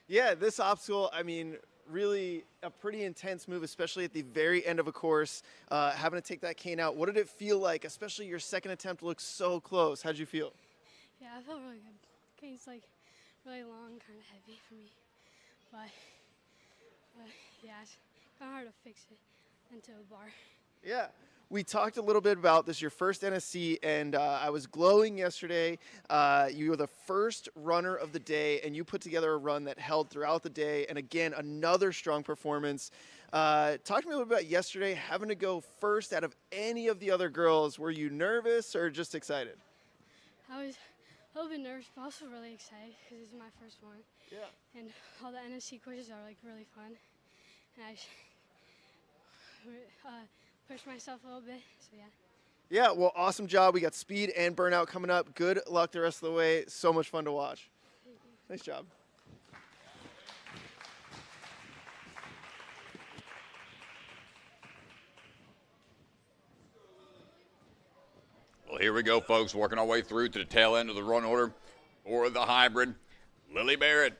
Yeah, this obstacle, I mean, really a pretty intense move, especially at the very end of a course, having to take that cane out. What did it feel like, especially your second attempt looked so close? How'd you feel? Yeah, I felt really good. Cane's like really long, kind of heavy for me. But yeah, it's kind of hard to fix it into a bar. Yeah. We talked a little bit about this, your first NSC, and I was glowing yesterday. You were the first runner of the day, and you put together a run that held throughout the day. And again, another strong performance. Talk to me a little bit about yesterday, having to go first out of any of the other girls. Were you nervous or just excited? I was a little bit nervous, but also really excited because this is my first one. Yeah. And all the NSC courses are like really fun. And I just pushed myself a little bit, so yeah. Yeah, well, awesome job. We got speed and burnout coming up. Good luck the rest of the way. So much fun to watch. Nice job. Well, here we go, folks, working our way through to the tail end of the run order for the hybrid. Lily Barrett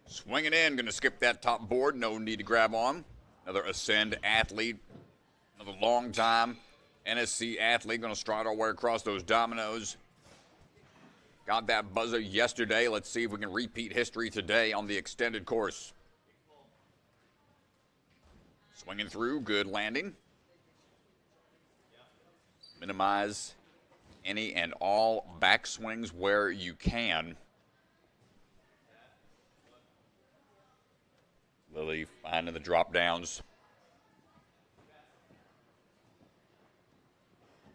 swinging in, going to skip that top board. No need to grab on. Another Ascend athlete, another long-time NSC athlete, going to stride our way across those dominoes. Got that buzzer yesterday. Let's see if we can repeat history today on the extended course. Swinging through, good landing. Minimize any and all backswings where you can. Lily finding the drop downs.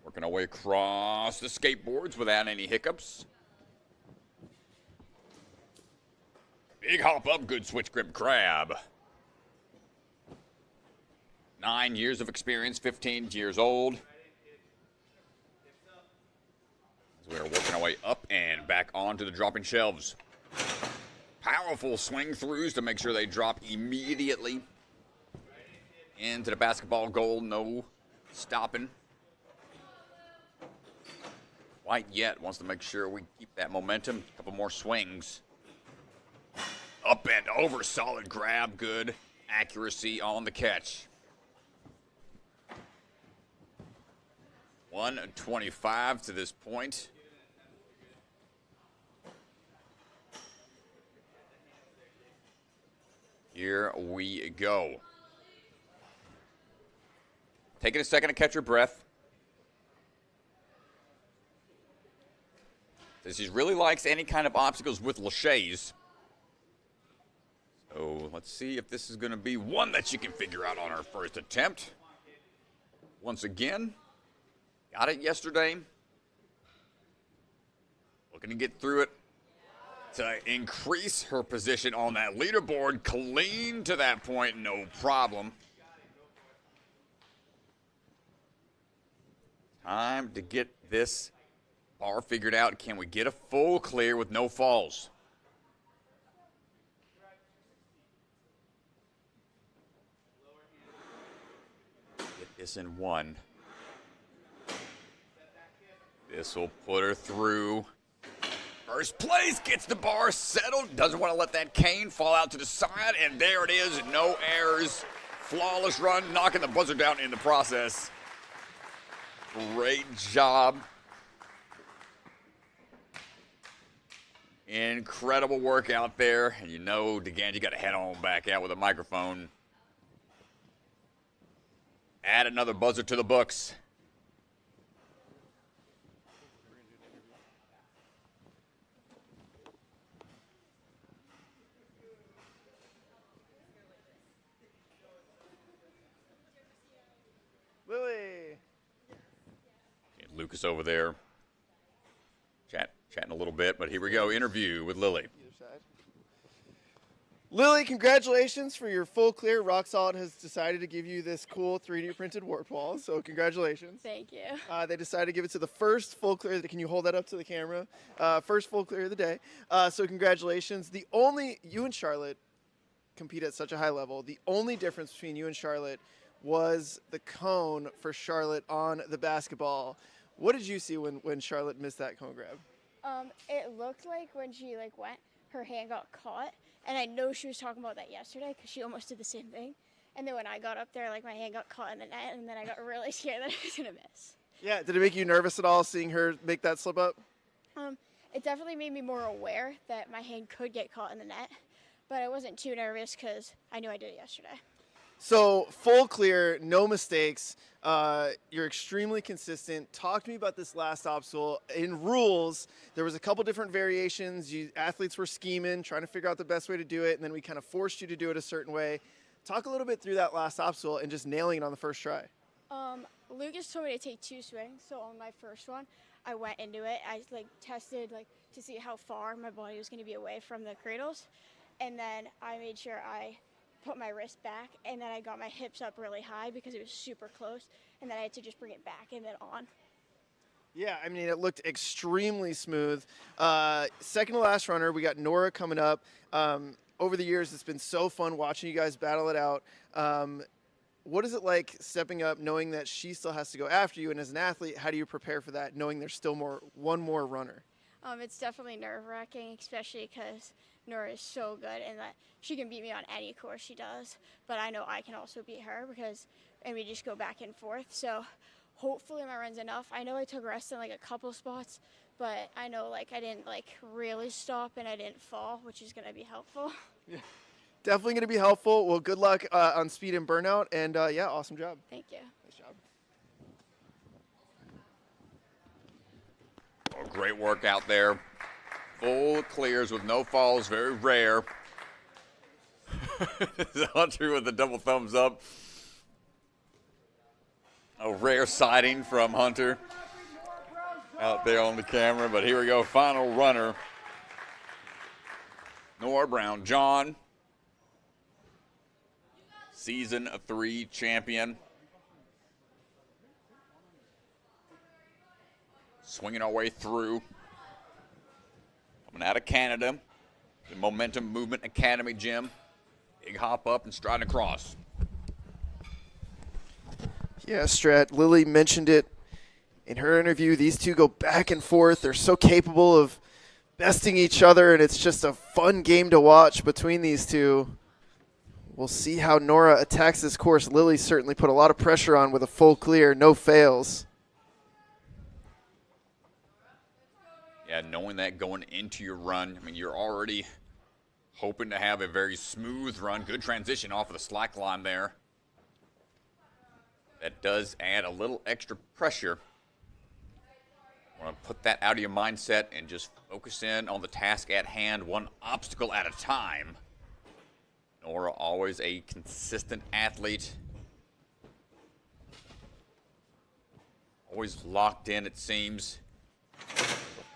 Working our way across the skateboards without any hiccups. Big hop up, good switch grip grab. 9 years of experience, 15 years old. As we are working our way up and back onto the dropping shelves. Powerful swing throughs to make sure they drop immediately into the basketball goal. No stopping. White yet wants to make sure we keep that momentum. A couple more swings. Up and over, solid grab, good accuracy on the catch. 125 to this point. Here we go. Taking a second to catch your breath. Says he really likes any kind of obstacles with laches. So let's see if this is going to be one that you can figure out on our first attempt. Once again, got it yesterday. Looking to get through it to increase her position on that leaderboard. Clean to that point, no problem. Time to get this bar figured out. Can we get a full clear with no falls? Get this in one. This will put her through. First place, gets the bar settled. Doesn't want to let that cane fall out to the side. And there it is, no errors. Flawless run, knocking the buzzer down in the process. Great job. Incredible work out there. And you know, DeGan, you got to head on back out with a microphone. Add another buzzer to the books. Lily. And Lucas over there chatting a little bit, but here we go. Interview with Lily. Lily, congratulations for your full clear. Rock Solid has decided to give you this cool 3D printed warp wall, so congratulations. Thank you. They decided to give it to the first full clear. Can you hold that up to the camera? First full clear of the day. So congratulations. You and Charlotte compete at such a high level. The only difference between you and Charlotte was the cone for Charlotte on the basketball. What did you see when Charlotte missed that cone grab? It looked like when she went, her hand got caught, and I know she was talking about that yesterday because she almost did the same thing. And then when I got up there, my hand got caught in the net, and then I got really scared that I was gonna miss. Yeah, did it make you nervous at all seeing her make that slip up? it definitely made me more aware that my hand could get caught in the net, but I wasn't too nervous because I knew I did it yesterday. So full clear, no mistakes. You're extremely consistent. Talk to me about this last obstacle. In rules, there was a couple different variations. Athletes were scheming, trying to figure out the best way to do it, and then we kind of forced you to do it a certain way. Talk a little bit through that last obstacle and just nailing it on the first try. Lucas told me to take 2 swings, so on my first one, I went into it. I tested to see how far my body was going to be away from the cradles, and then I made sure I put my wrist back, and then I got my hips up really high because it was super close, and then I had to just bring it back and then on. Yeah, I mean, it looked extremely smooth. Second to last runner, we got Nora coming up. Over the years, it's been so fun watching you guys battle it out. What is it like stepping up, knowing that she still has to go after you? And as an athlete, how do you prepare for that, knowing there's still one more runner? It's definitely nerve-wracking, especially because Nora is so good and that she can beat me on any course she does. But I know I can also beat her and we just go back and forth. So hopefully my run's enough. I know I took rest in a couple spots, but I know I didn't really stop and I didn't fall, which is going to be helpful. Yeah. Definitely going to be helpful. Well, good luck on speed and burnout. And yeah, awesome job. Thank you. Nice job. Oh, great work out there. Full clears with no falls, very rare. Hunter with the double thumbs up. A rare sighting from Hunter out there on the camera. But here we go, final runner. Nora Brown John, season 3 champion. Swinging our way through. Coming out of Canada, the Momentum Movement Academy gym. Big hop up and striding across. Yeah, Strat, Lily mentioned it in her interview. These two go back and forth. They're so capable of besting each other, and it's just a fun game to watch between these two. We'll see how Nora attacks this course. Lily certainly put a lot of pressure on with a full clear, no fails. Yeah, knowing that going into your run, I mean, you're already hoping to have a very smooth run. Good transition off of the slack line there. That does add a little extra pressure. Want to put that out of your mindset and just focus in on the task at hand, one obstacle at a time. Nora, always a consistent athlete. Always locked in, it seems.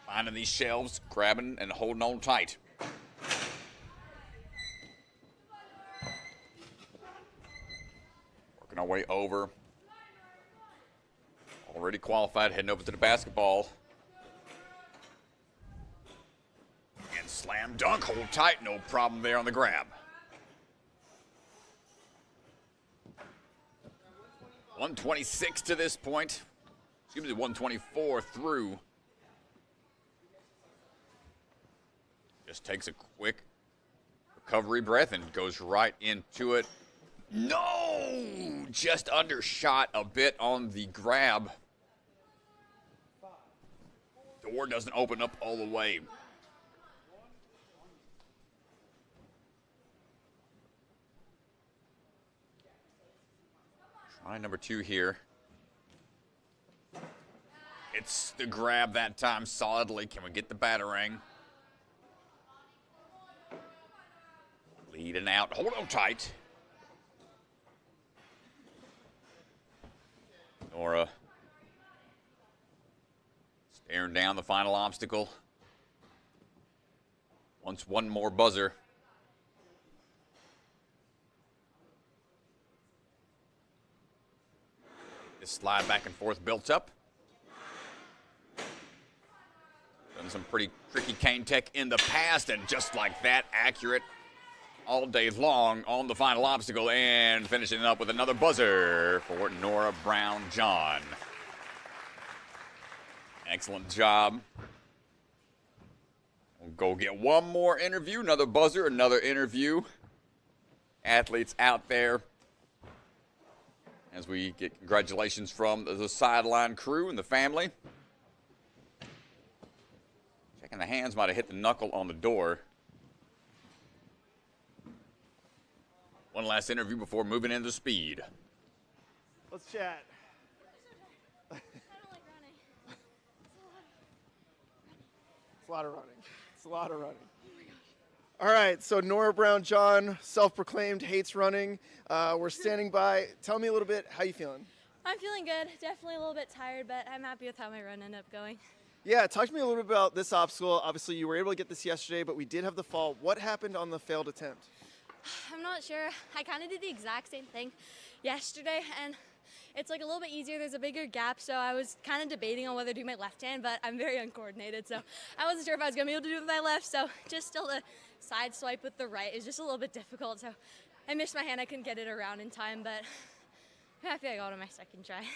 Finding these shelves, grabbing and holding on tight. Working our way over. Already qualified, heading over to the basketball. And slam dunk, hold tight, no problem there on the grab. 126 to this point. Excuse me, 124 through. Just takes a quick recovery breath and goes right into it. No! Just undershot a bit on the grab. Door doesn't open up all the way. Try number 2 here. It's the grab that time solidly. Can we get the batarang? Leading out. Hold on tight. Nora staring down the final obstacle. Wants one more buzzer. This slide back and forth built up. Done some pretty tricky cane tech in the past, and just like that, accurate all day long on the final obstacle, and finishing up with another buzzer for Nora Brown John. Excellent job. We'll go get one more interview, another buzzer, another interview. Athletes out there as we get congratulations from the sideline crew and the family. Checking and the hands might have hit the knuckle on the door. One last interview before moving into speed. Let's chat. I don't like running. It's a lot of running. It's a lot of running. All right, so Nora Brown John, self-proclaimed, hates running. We're standing by. Tell me a little bit, how you feeling? I'm feeling good. Definitely a little bit tired, but I'm happy with how my run ended up going. Yeah, talk to me a little bit about this obstacle. Obviously, you were able to get this yesterday, but we did have the fall. What happened on the failed attempt? I'm not sure. I kind of did the exact same thing yesterday, and it's like a little bit easier. There's a bigger gap, so I was kind of debating on whether to do my left hand, but I'm very uncoordinated, so I wasn't sure if I was going to be able to do it with my left, so just still the side swipe with the right is just a little bit difficult, so I missed my hand. I couldn't get it around in time, but I feel like I got it on my second try.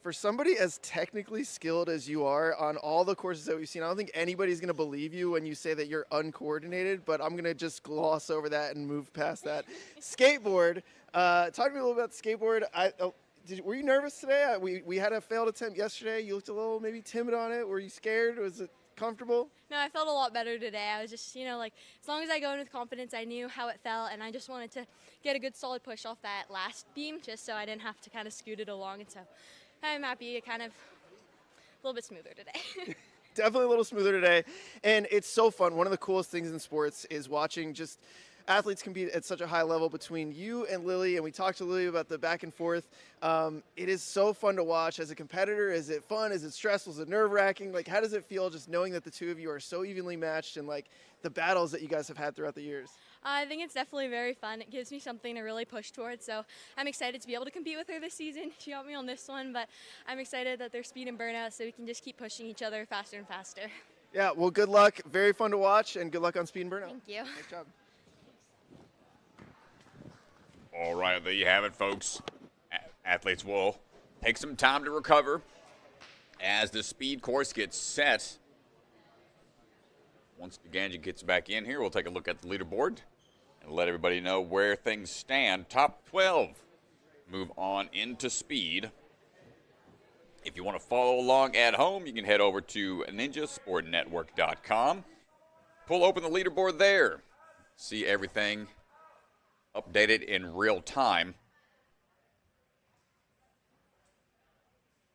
For somebody as technically skilled as you are on all the courses that we've seen, I don't think anybody's going to believe you when you say that you're uncoordinated, but I'm going to just gloss over that and move past that. Skateboard. Talk to me a little about the skateboard. Were you nervous today? We had a failed attempt yesterday. You looked a little maybe timid on it. Were you scared? Was it comfortable? No, I felt a lot better today. I was just, like, as long as I go in with confidence, I knew how it felt, and I just wanted to get a good solid push off that last beam just so I didn't have to kind of scoot it along, and so I'm happy, kind of a little bit smoother today. Definitely a little smoother today, and it's so fun. One of the coolest things in sports is watching just athletes compete at such a high level between you and Lily, and we talked to Lily about the back and forth. It is so fun to watch. As a competitor, is it fun? Is it stressful? Is it nerve-wracking? Like, how does it feel just knowing that the two of you are so evenly matched and, like, the battles that you guys have had throughout the years? I think it's definitely very fun. It gives me something to really push towards, so I'm excited to be able to compete with her this season. She got me on this one, but I'm excited that there's speed and burnout so we can just keep pushing each other faster and faster. Yeah, well, good luck. Very fun to watch, and good luck on speed and burnout. Thank you. Nice job. All right, there you have it, folks. Athletes will take some time to recover as the speed course gets set. Once DeGangi gets back in here, we'll take a look at the leaderboard and let everybody know where things stand. Top 12 move on into speed. If you want to follow along at home, you can head over to ninjasportnetwork.com. Pull open the leaderboard there. See everything updated in real time.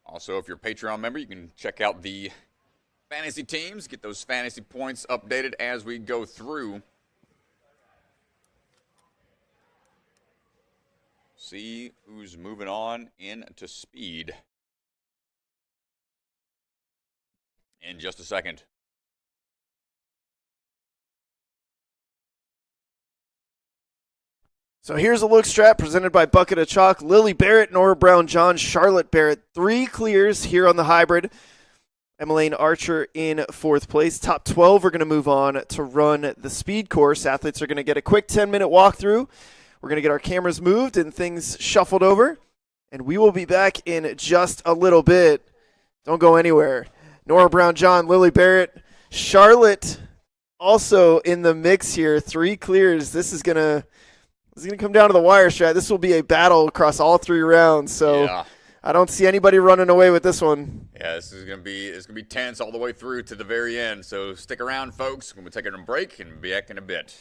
Also, if you're a Patreon member, you can check out the fantasy teams, get those fantasy points updated as we go through. See who's moving on into speed in just a second. So here's a look strat presented by Bucket of Chalk. Lily Barrett, Nora Brown John, Charlotte Barrett. 3 clears here on the hybrid. Emmeline Archer in 4th place. Top 12 are going to move on to run the speed course. Athletes are going to get a quick 10-minute walkthrough. We're going to get our cameras moved and things shuffled over. And we will be back in just a little bit. Don't go anywhere. Nora Brown John, Lily Barrett, Charlotte also in the mix here. 3 clears. This is going to come down to the wire strat. This will be a battle across all 3 rounds. So yeah. I don't see anybody running away with this one. Yeah, it's gonna be tense all the way through to the very end. So stick around, folks. We're gonna take a break and be back in a bit.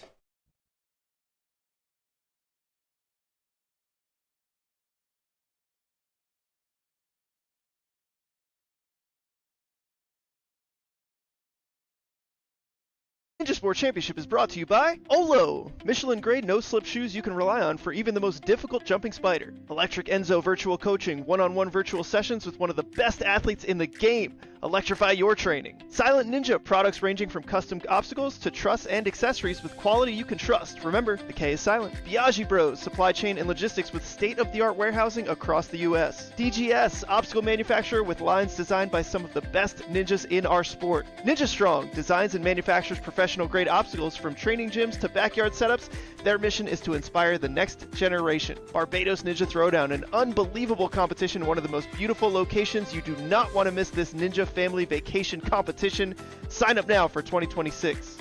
Ninja Sport Championship is brought to you by Olo, Michelin-grade no-slip shoes you can rely on for even the most difficult jumping spider. Electric Enzo Virtual Coaching, one-on-one virtual sessions with one of the best athletes in the game. Electrify your training. Silent Ninja, products ranging from custom obstacles to truss and accessories with quality you can trust. Remember, the K is silent. Biaggi Bros, supply chain and logistics with state-of-the-art warehousing across the U.S. DGS, obstacle manufacturer with lines designed by some of the best ninjas in our sport. Ninja Strong, designs and manufactures professional-grade obstacles from training gyms to backyard setups. Their mission is to inspire the next generation. Barbados Ninja Throwdown, an unbelievable competition, one of the most beautiful locations. You do not want to miss this Ninja Family Vacation competition. Sign up now for 2026.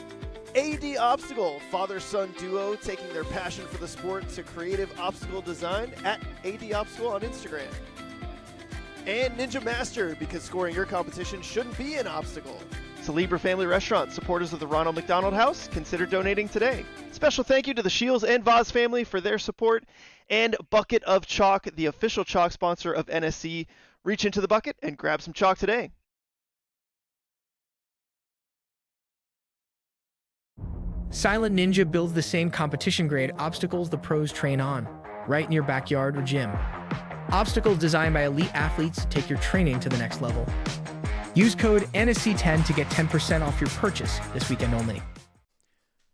AD Obstacle, father-son duo taking their passion for the sport to creative obstacle design at AD Obstacle on Instagram. And Ninja Master, because scoring your competition shouldn't be an obstacle. Celebra Family Restaurant, supporters of the Ronald McDonald House, consider donating today. Special thank you to the Shields and Voz family for their support, and Bucket of Chalk, the official chalk sponsor of NSC. Reach into the bucket and grab some chalk today. Silent Ninja builds the same competition-grade obstacles the pros train on, right in your backyard or gym. Obstacles designed by elite athletes take your training to the next level. Use code NSC10 to get 10% off your purchase this weekend only.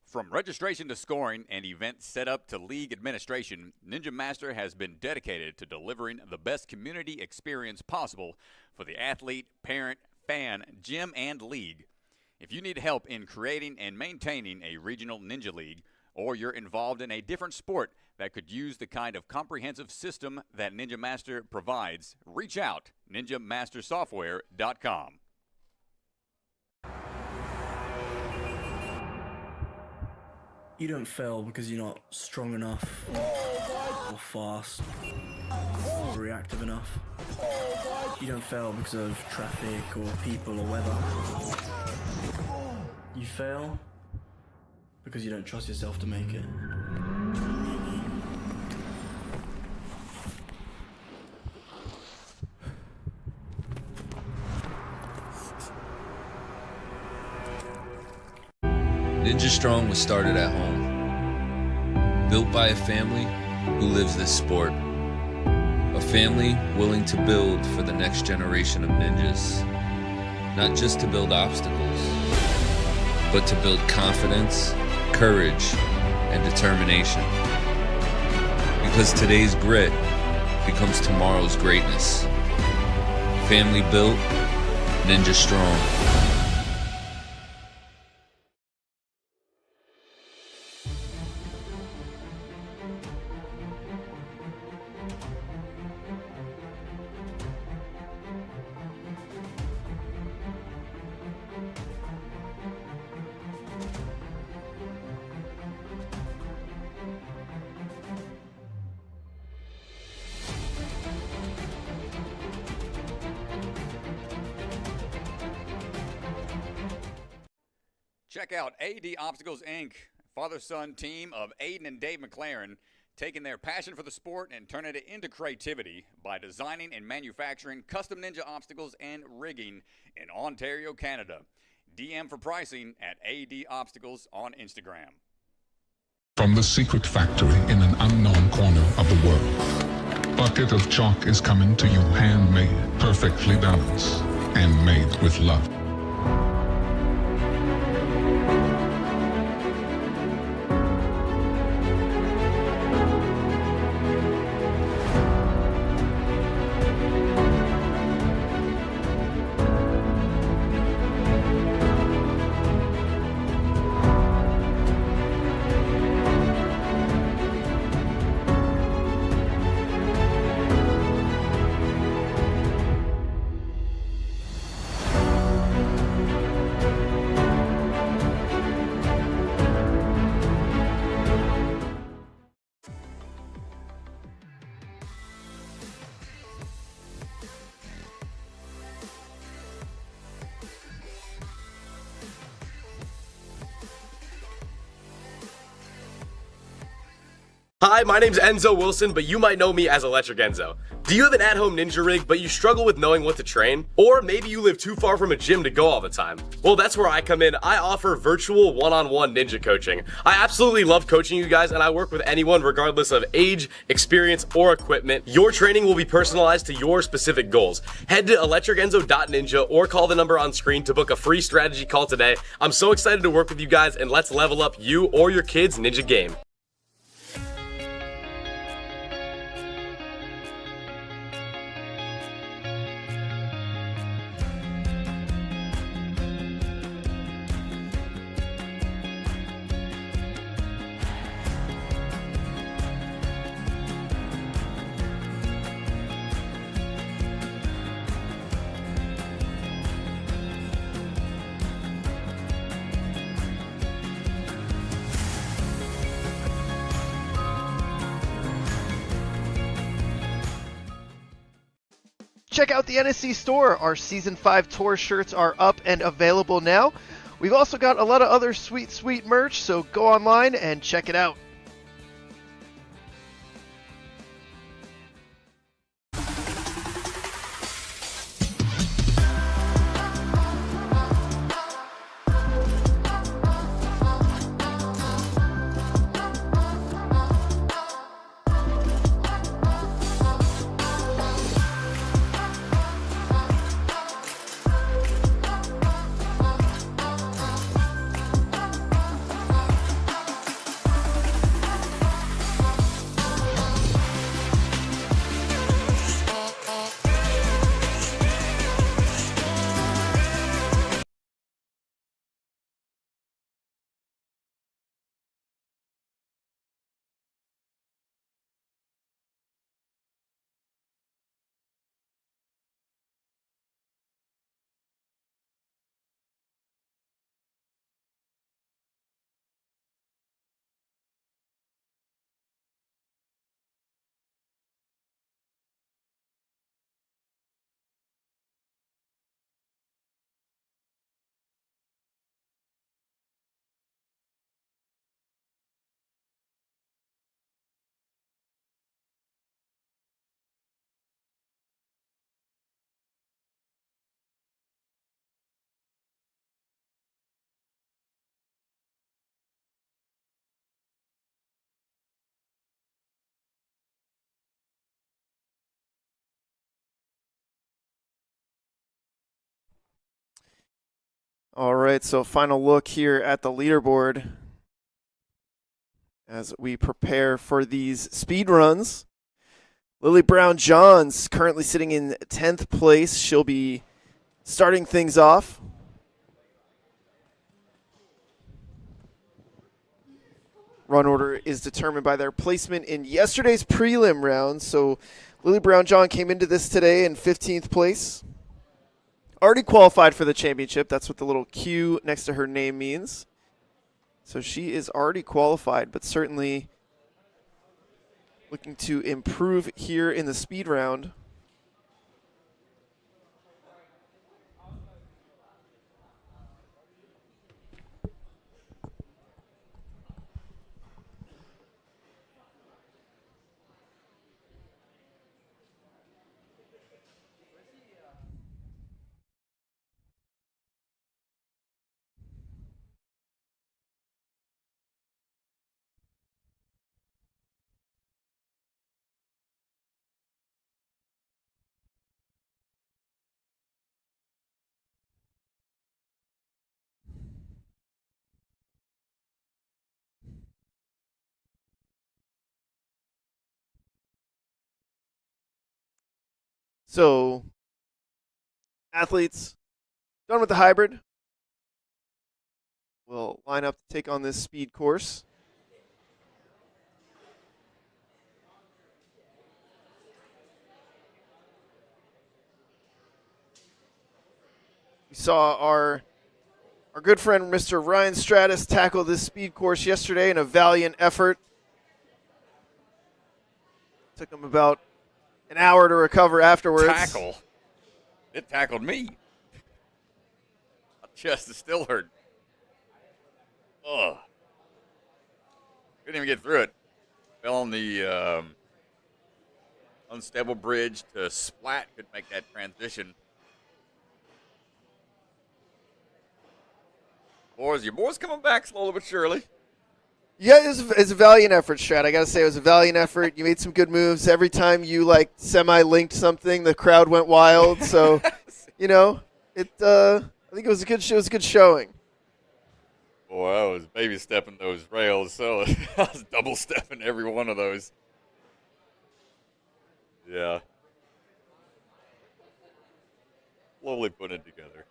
From registration to scoring and event setup to league administration, Ninja Master has been dedicated to delivering the best community experience possible for the athlete, parent, fan, gym, and league. If you need help in creating and maintaining a regional Ninja League, or you're involved in a different sport that could use the kind of comprehensive system that Ninja Master provides, reach out, ninjamastersoftware.com. You don't fail because you're not strong enough, or fast, or reactive enough. You don't fail because of traffic or people or weather. You fail because you don't trust yourself to make it. Ninja Strong was started at home, built by a family who lives this sport. A family willing to build for the next generation of ninjas. Not just to build obstacles, but to build confidence, courage, and determination. Because today's grit becomes tomorrow's greatness. Family built, Ninja Strong. Check out AD Obstacles, Inc., father-son team of Aiden and Dave McLaren, taking their passion for the sport and turning it into creativity by designing and manufacturing custom ninja obstacles and rigging in Ontario, Canada. DM for pricing at AD Obstacles on Instagram. From the secret factory in an unknown corner of the world, Bucket of Chalk is coming to you handmade, perfectly balanced, and made with love. Hi, my name's Enzo Wilson, but you might know me as Electric Enzo. Do you have an at-home ninja rig, but you struggle with knowing what to train? Or maybe you live too far from a gym to go all the time? Well, that's where I come in. I offer virtual one-on-one ninja coaching. I absolutely love coaching you guys, and I work with anyone regardless of age, experience, or equipment. Your training will be personalized to your specific goals. Head to electricenzo.ninja or call the number on screen to book a free strategy call today. I'm so excited to work with you guys, and let's level up you or your kids' ninja game. check out the NSC store. Our Season 5 tour shirts are up and available now. We've also got a lot of other sweet, sweet merch, so go online and check it out. All right, so final look here at the leaderboard as we prepare for these speed runs. Lily Brown Johns currently sitting in 10th place. She'll be starting things off. Run order is determined by their placement in yesterday's prelim round. So Lily Brown John came into this today in 15th place. Already qualified for the championship. That's what the little Q next to her name means. So she is already qualified, but certainly looking to improve here in the speed round. So, athletes done with the hybrid will line up to take on this speed course. We saw our good friend Mr. Ryan Stratus tackle this speed course yesterday in a valiant effort. Took him about an hour to recover afterwards. Tackle? It tackled me. My chest is still hurt. Ugh. Couldn't even get through it. Fell on the unstable bridge to splat. Couldn't make that transition. Boys, your boy's coming back slowly but surely. Yeah, it's a valiant effort, Strat. I got to say, it was a valiant effort. You made some good moves. Every time you, semi-linked something, the crowd went wild. So, I think it was a good showing. Boy, I was baby stepping those rails, so I was double stepping every one of those. Yeah. Slowly putting it together.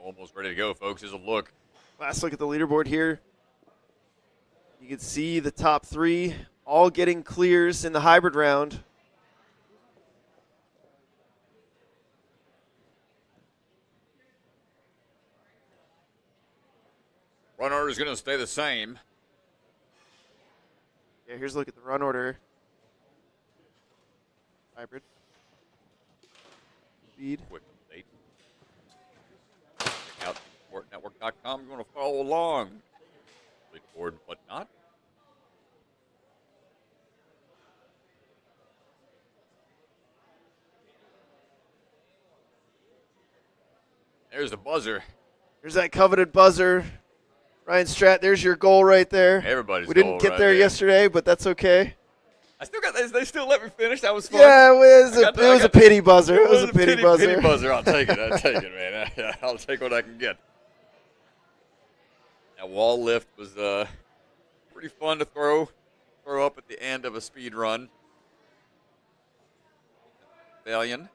Almost ready to go, folks. Here's a look. Last look at the leaderboard here. You can see the top 3 all getting clears in the hybrid round. Run order is going to stay the same. Yeah, here's a look at the run order. Hybrid. Speed. Quick update. Check out sportnetwork.com. You want to follow along. Leaderboard and whatnot. There's the buzzer. There's that coveted buzzer. Ryan Stratt, there's your goal right there. Everybody's We didn't goal get right there there. yesterday, but that's okay. I still got this. They still let me finish. That was fun. Yeah, it was, I got a pity buzzer. It was a pity buzzer. Pity buzzer. I'll take it. I'll take it, man. I'll take what I can get. That wall lift was pretty fun to throw up at the end of a speed run. Stallion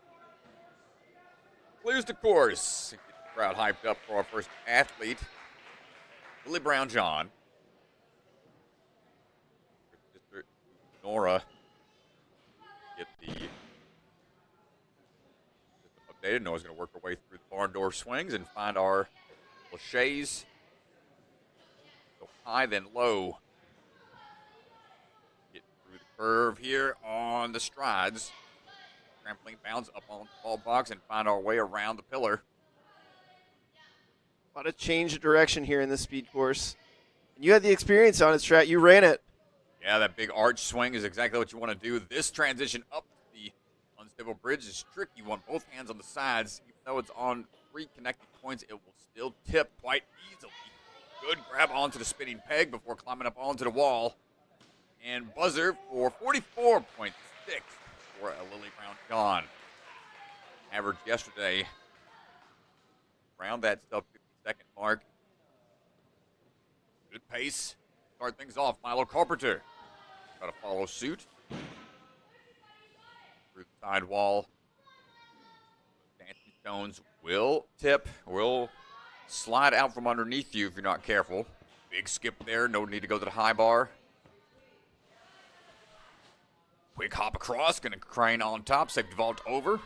clears the course. Get the crowd hyped up for our first athlete, Lily Brown John. Sister Nora get the system updated. Nora's going to work her way through the barn door swings and find our Lachey's. Go high, then low. Get through the curve here on the strides. Trampoline bounce up on the ball box and find our way around the pillar. A lot of change of direction here in this speed course. You had the experience on it, Strat. You ran it. Yeah, that big arch swing is exactly what you want to do. This transition up the unstable bridge is tricky. You want both hands on the sides. Even though it's on 3 connecting points, it will still tip quite easily. Good grab onto the spinning peg before climbing up onto the wall. And buzzer for 44.6 for a Lily Brown John. Average yesterday around that sub 50-second mark. Good pace. Start things off. Milo Carpenter got to follow suit. Through the side wall. Dancing stones will tip. Will slide out from underneath you if you're not careful. Big skip there. No need to go to the high bar. Quick hop across. Going to crane on top. Safety vault over.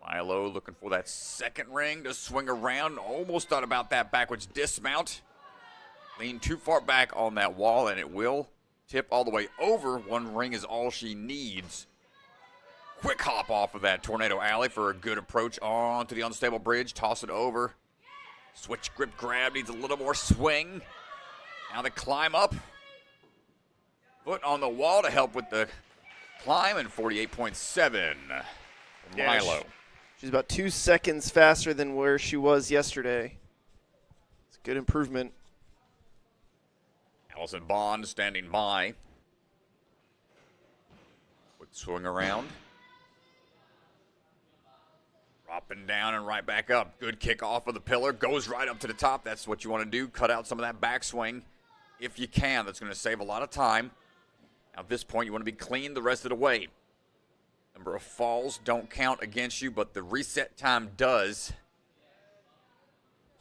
Milo looking for that second ring to swing around. Almost thought about that backwards dismount. Lean too far back on that wall, and it will tip all the way over. One ring is all she needs. Quick hop off of that tornado alley for a good approach onto the unstable bridge. Toss it over. Switch grip grab needs a little more swing. Now the climb up. Foot on the wall to help with the climb, and 48.7 for Milo. She's about 2 seconds faster than where she was yesterday. It's a good improvement. Allison Bond standing by. Quick swing around. Dropping down and right back up. Good kick off of the pillar. Goes right up to the top. That's what you want to do. Cut out some of that backswing if you can. That's going to save a lot of time. Now at this point, you want to be clean the rest of the way. Number of falls don't count against you, but the reset time does.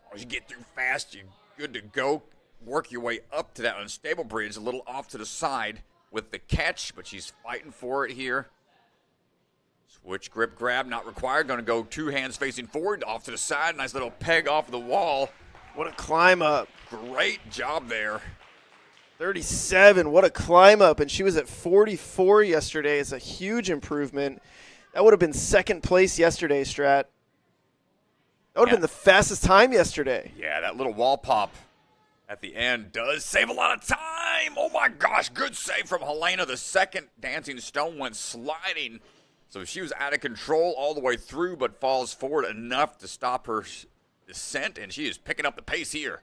As long as you get through fast, you're good to go. Work your way up to that unstable bridge, a little off to the side with the catch, but she's fighting for it here. Switch grip grab, not required. Going to go 2 hands facing forward, off to the side. Nice little peg off the wall. What a climb up. Great job there. 37, what a climb up. And she was at 44 yesterday. It's a huge improvement. That would have been second place yesterday, Strat. That would have been the fastest time yesterday. Yeah, that little wall pop at the end does save a lot of time. Oh my gosh, good save from Helena. The second dancing stone went sliding. So she was out of control all the way through, but falls forward enough to stop her descent, and she is picking up the pace here.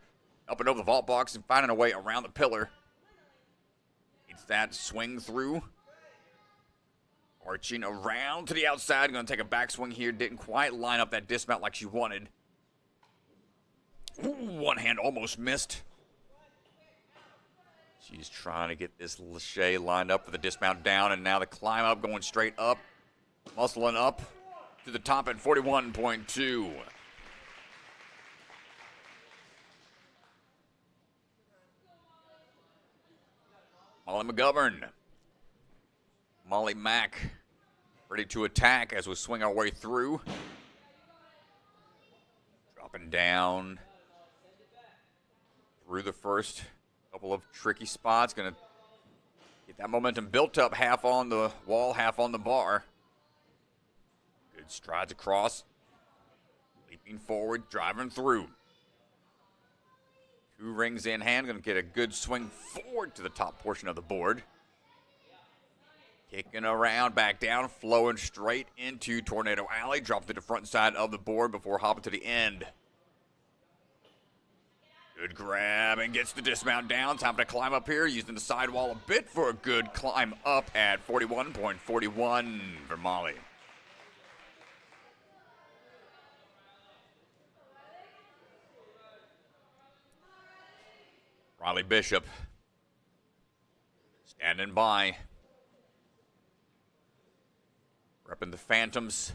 Up and over the vault box and finding a way around the pillar. It's that swing through. Arching around to the outside. Going to take a backswing here. Didn't quite line up that dismount like she wanted. Ooh, one hand almost missed. She's trying to get this Lachey lined up for the dismount down, and now the climb up going straight up. Muscling up. to the top at 41.2. Molly McGovern. Molly Mack ready to attack as we swing our way through. Dropping down through the first couple of tricky spots. Going to get that momentum built up, half on the wall, half on the bar. Good strides across. Leaping forward, driving through. 2 rings in hand, going to get a good swing forward to the top portion of the board. Kicking around, back down, flowing straight into Tornado Alley. Drop to the front side of the board before hopping to the end. Good grab and gets the dismount down. Time to climb up here, using the sidewall a bit for a good climb up at 41.41 for Molly. Riley Bishop standing by. Repping the Phantoms.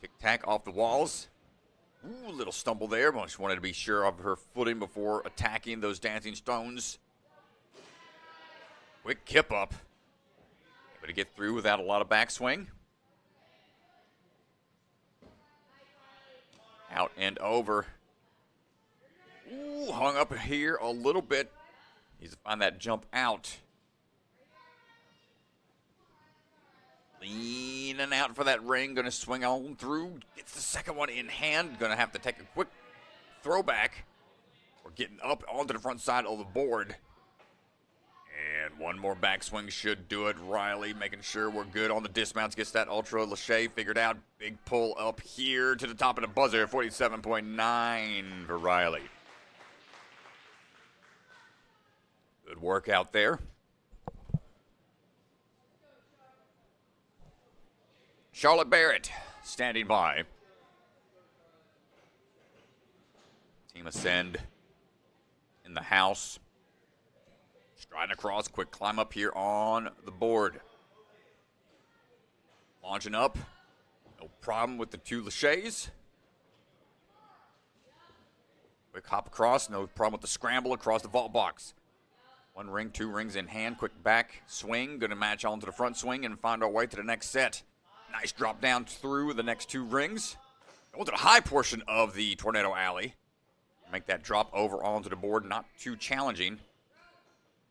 Tic-tac off the walls. Ooh, a little stumble there, but I just wanted to be sure of her footing before attacking those dancing stones. Quick kip up. Able to get through without a lot of backswing. Out and over. Ooh, hung up here a little bit. Needs to find that jump out. Leaning out for that ring, going to swing on through. Gets the second one in hand. Going to have to take a quick throwback. We're getting up onto the front side of the board. And one more backswing should do it. Riley making sure we're good on the dismounts. Gets that ultra lachey figured out. Big pull up here to the top of the buzzer. 47.9 for Riley. Good work out there. Charlotte Barrett standing by. Team Ascend in the house. Striding across, quick climb up here on the board. Launching up. No problem with the 2 laches. Quick hop across, no problem with the scramble across the vault box. 1 ring, 2 rings in hand, quick back swing. Going to match on to the front swing and find our way to the next set. Nice drop down through the next 2 rings. Go to the high portion of the Tornado Alley. Make that drop over onto the board, not too challenging.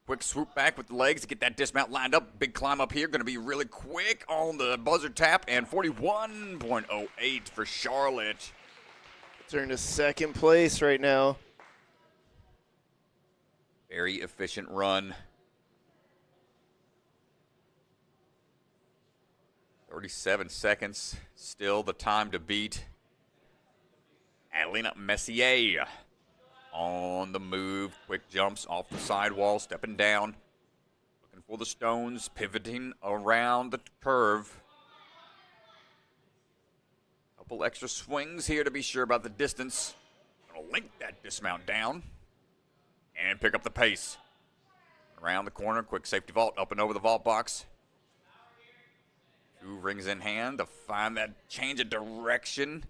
Quick swoop back with the legs to get that dismount lined up. Big climb up here, going to be really quick on the buzzer tap, and 41.08 for Charlotte. Puts her into second place right now. Very efficient run. 37 seconds, still the time to beat. Adelina Messier on the move. Quick jumps off the sidewall, stepping down. Looking for the stones, pivoting around the curve. Couple extra swings here to be sure about the distance. Gonna link that dismount down and pick up the pace. Around the corner, quick safety vault, up and over the vault box. 2 rings in hand to find that change of direction.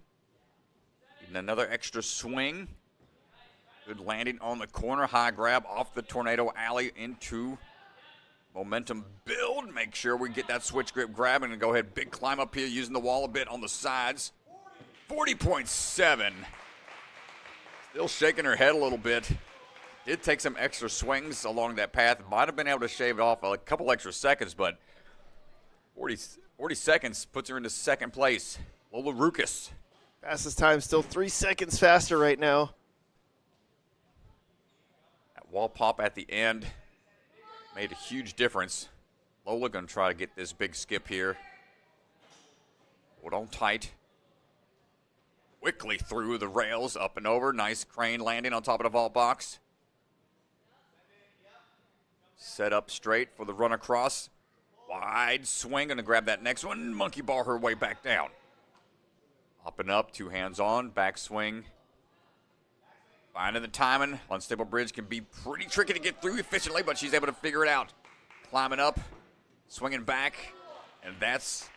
Needing another extra swing. Good landing on the corner. High grab off the Tornado Alley into momentum build. Make sure we get that switch grip grabbing and go ahead. Big climb up here using the wall a bit on the sides. 40.7. Still shaking her head a little bit. Did take some extra swings along that path. Might have been able to shave off a couple extra seconds, but 40 seconds puts her into second place. Lola Rukas. Fastest time still 3 seconds faster right now. That wall pop at the end made a huge difference. Lola going to try to get this big skip here. Hold on tight. Quickly through the rails, up and over. Nice crane landing on top of the vault box. Set up straight for the run across. Wide swing, going to grab that next one. Monkey bar her way back down. Up and up, 2 hands on, back swing. Finding the timing. Unstable bridge can be pretty tricky to get through efficiently, but she's able to figure it out. Climbing up, swinging back, and that's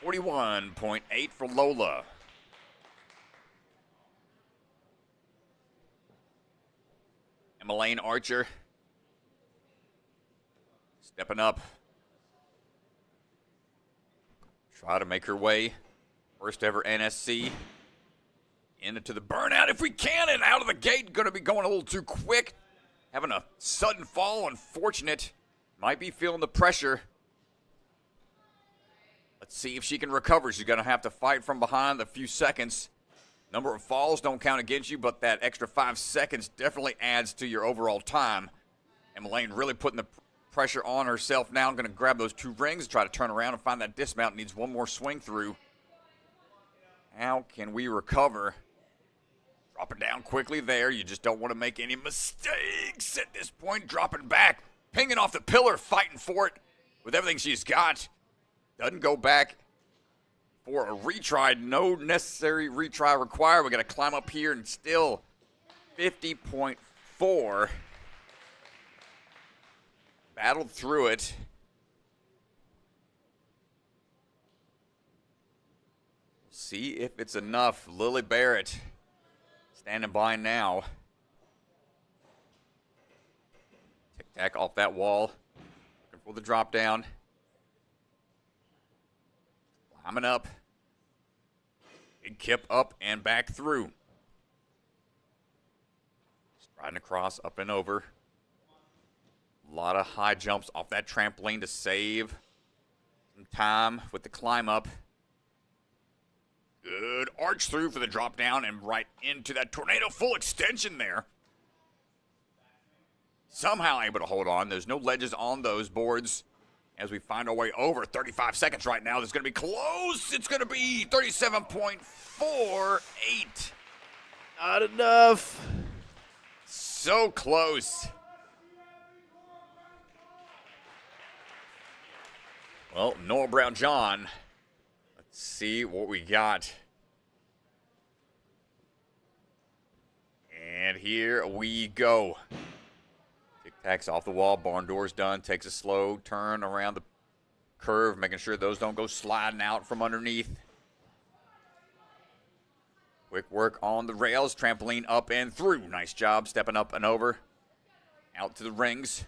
41.8 for Lola. Emmeline Archer stepping up. Try to make her way. First ever NSC. Into the burnout if we can, and out of the gate. Going to be going a little too quick. Having a sudden fall, unfortunate. Might be feeling the pressure. Let's see if she can recover. She's going to have to fight from behind a few seconds. Number of falls don't count against you, but that extra 5 seconds definitely adds to your overall time. Emmeline really putting the pressure on herself now. Going to grab those 2 rings, try to turn around and find that dismount. Needs one more swing through. How can we recover? Dropping down quickly there. You just don't want to make any mistakes at this point. Dropping back, pinging off the pillar, fighting for it with everything she's got. Doesn't go back for a retry. No necessary retry required. We got to climb up here and still 50.4. Battled through it. See if it's enough. Lily Barrett standing by now. Tic-tac off that wall. Looking for the drop down. Climbing up. Big kip up and back through. Striding across, up and over. A lot of high jumps off that trampoline to save some time with the climb up. Good arch through for the drop down and right into that tornado full extension there. Somehow able to hold on. There's no ledges on those boards as we find our way over. 35 seconds right now. That's going to be close. It's going to be 37.48. Not enough. So close. Well, Noah Brown-John. Let's see what we got. And here we go. Tic-tacs off the wall. Barn door's done. Takes a slow turn around the curve, making sure those don't go sliding out from underneath. Quick work on the rails. Trampoline up and through. Nice job stepping up and over. Out to the rings.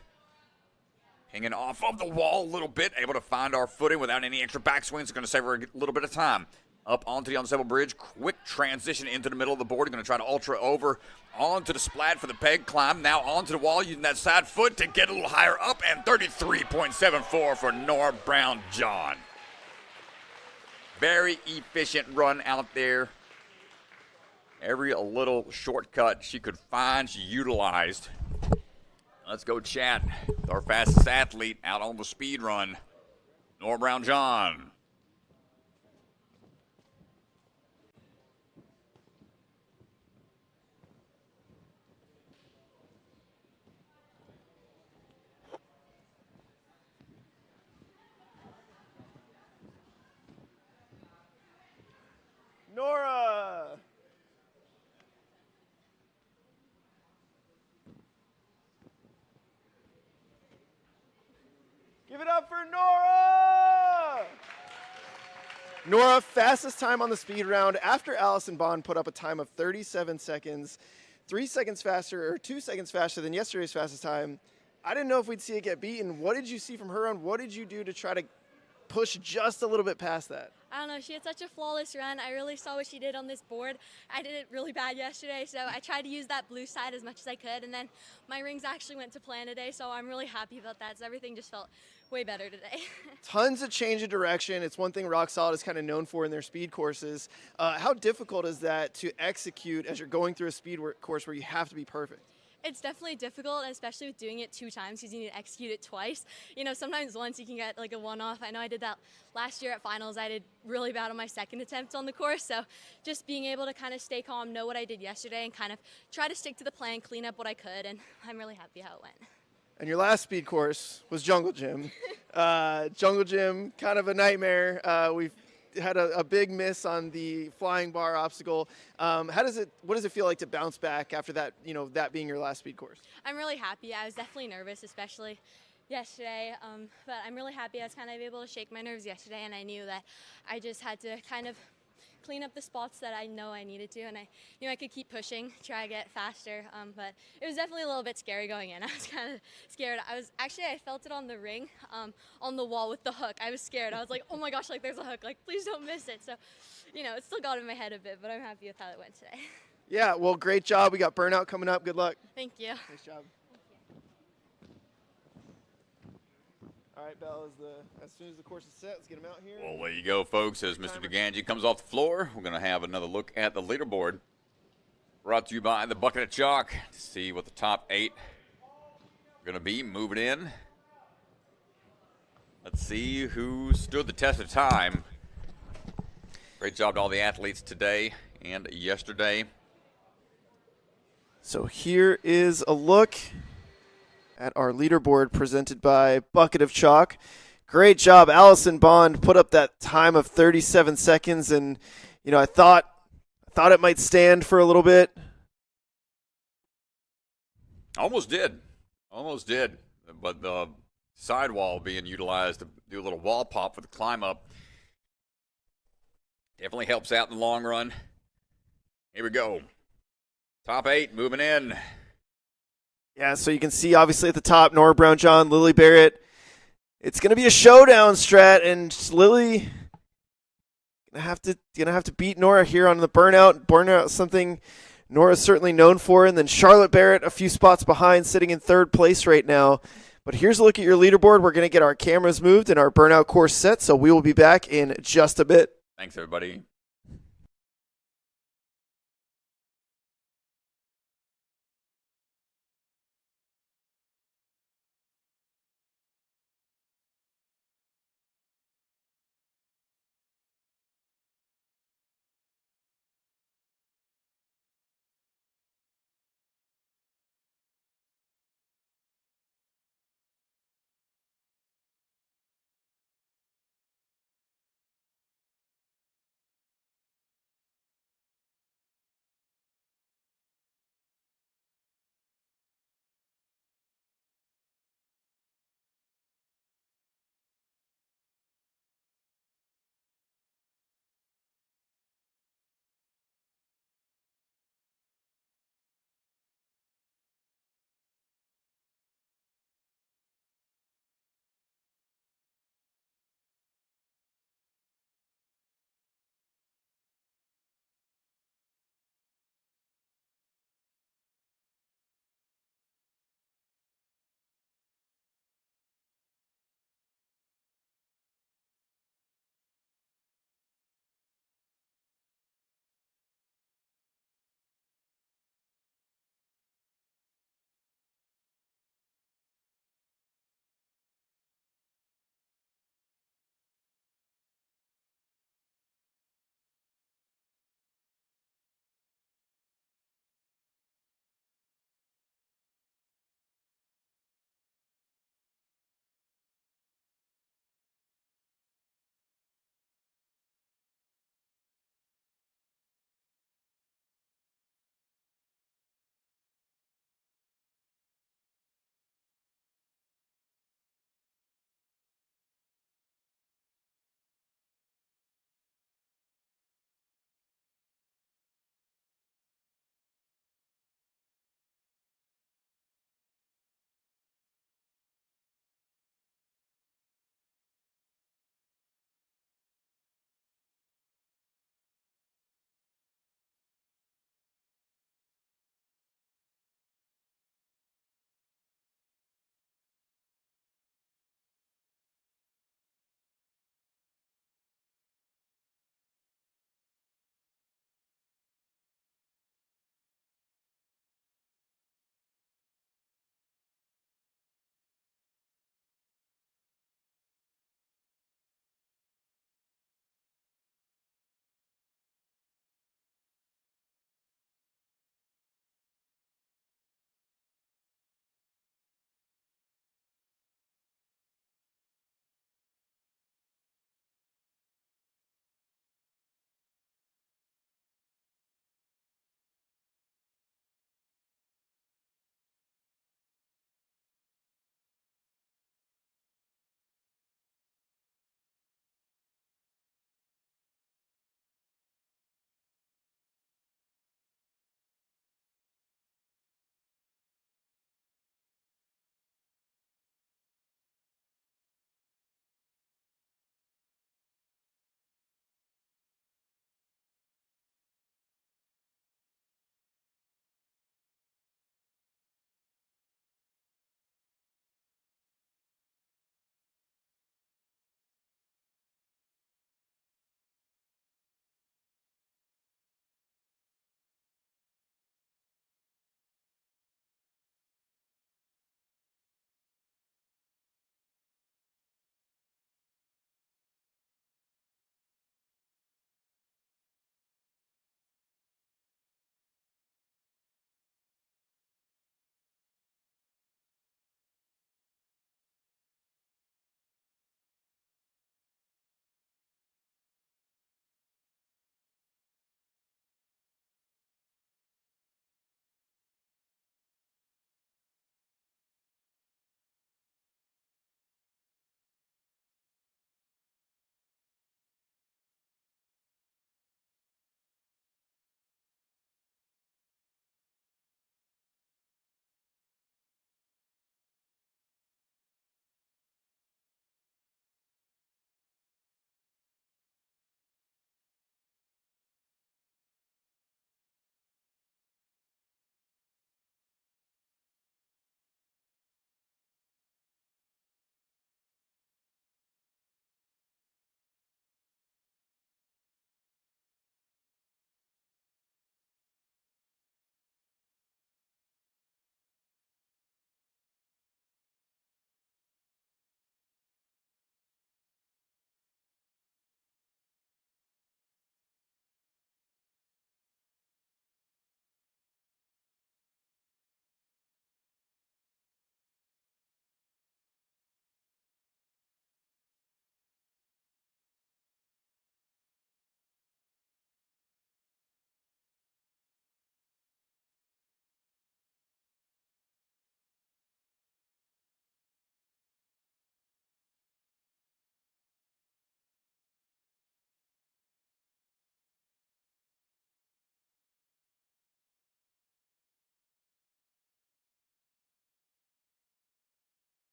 Hanging off of the wall a little bit, able to find our footing without any extra backswings. It's going to save her a little bit of time. Up onto the unstable bridge, quick transition into the middle of the board. Going to try to ultra over onto the splat for the peg climb. Now onto the wall using that side foot to get a little higher up, and 33.74 for Nora Brown-John. Very efficient run out there. Every little shortcut she could find, she utilized. Let's go chat with our fastest athlete out on the speed run, Nora Brown-John. Nora. Give it up for Nora! Nora, fastest time on the speed round after Allison Bond put up a time of 37 seconds, 3 seconds faster, or 2 seconds faster than yesterday's fastest time. I didn't know if we'd see it get beaten. What did you see from her run? What did you do to try to push just a little bit past that? I don't know, she had such a flawless run. I really saw what she did on this board. I did it really bad yesterday, so I tried to use that blue side as much as I could, and then my rings actually went to plan today, so I'm really happy about that. So everything just felt way better today. Tons of change of direction. It's one thing Rock Solid is kind of known for in their speed courses. How difficult is that to execute as you're going through a speed course where you have to be perfect? It's definitely difficult, especially with doing it 2 times because you need to execute it twice. You know, sometimes once you can get like a one-off. I know I did that last year at finals. I did really bad on my second attempt on the course. So just being able to kind of stay calm, know what I did yesterday, and kind of try to stick to the plan, clean up what I could, and I'm really happy how it went. And your last speed course was Jungle Gym. Jungle Gym, kind of a nightmare. We've had a big miss on the flying bar obstacle. What does it feel like to bounce back after that, that being your last speed course? I'm really happy. I was definitely nervous, especially yesterday, but I'm really happy I was kind of able to shake my nerves yesterday, and I knew that I just had to kind of clean up the spots that I know I needed to, and I knew I could keep pushing, try to get faster, but it was definitely a little bit scary going in. I was kind of scared. I felt it on the ring, on the wall with the hook. I was scared. I was like, oh my gosh, like there's a hook, like please don't miss it. So, it still got in my head a bit, but I'm happy with how it went today. Yeah, well, great job. We got Burnout coming up. Good luck. Thank you. Nice job. All right, Bell, as soon as the course is set, let's get him out here. Well, there you go, folks. As Mr. DeGangi comes off the floor, we're going to have another look at the leaderboard. Brought to you by the Bucket of Chalk to see what the top 8 are going to be moving in. Let's see who stood the test of time. Great job to all the athletes today and yesterday. So here is a look at our leaderboard presented by Bucket of Chalk. Great job. Allison Bond put up that time of 37 seconds, and I thought it might stand for a little bit. Almost did. But the sidewall being utilized to do a little wall pop for the climb up definitely helps out in the long run. Here we go. Top 8 moving in. Yeah, so you can see obviously at the top, Nora Brown-John, Lily Barrett. It's going to be a showdown, Strat, and Lily gonna have to beat Nora here on the Burnout. Burnout is something Nora's certainly known for, and then Charlotte Barrett a few spots behind, sitting in 3rd place right now. But here's a look at your leaderboard. We're going to get our cameras moved and our Burnout course set, so we will be back in just a bit. Thanks, everybody.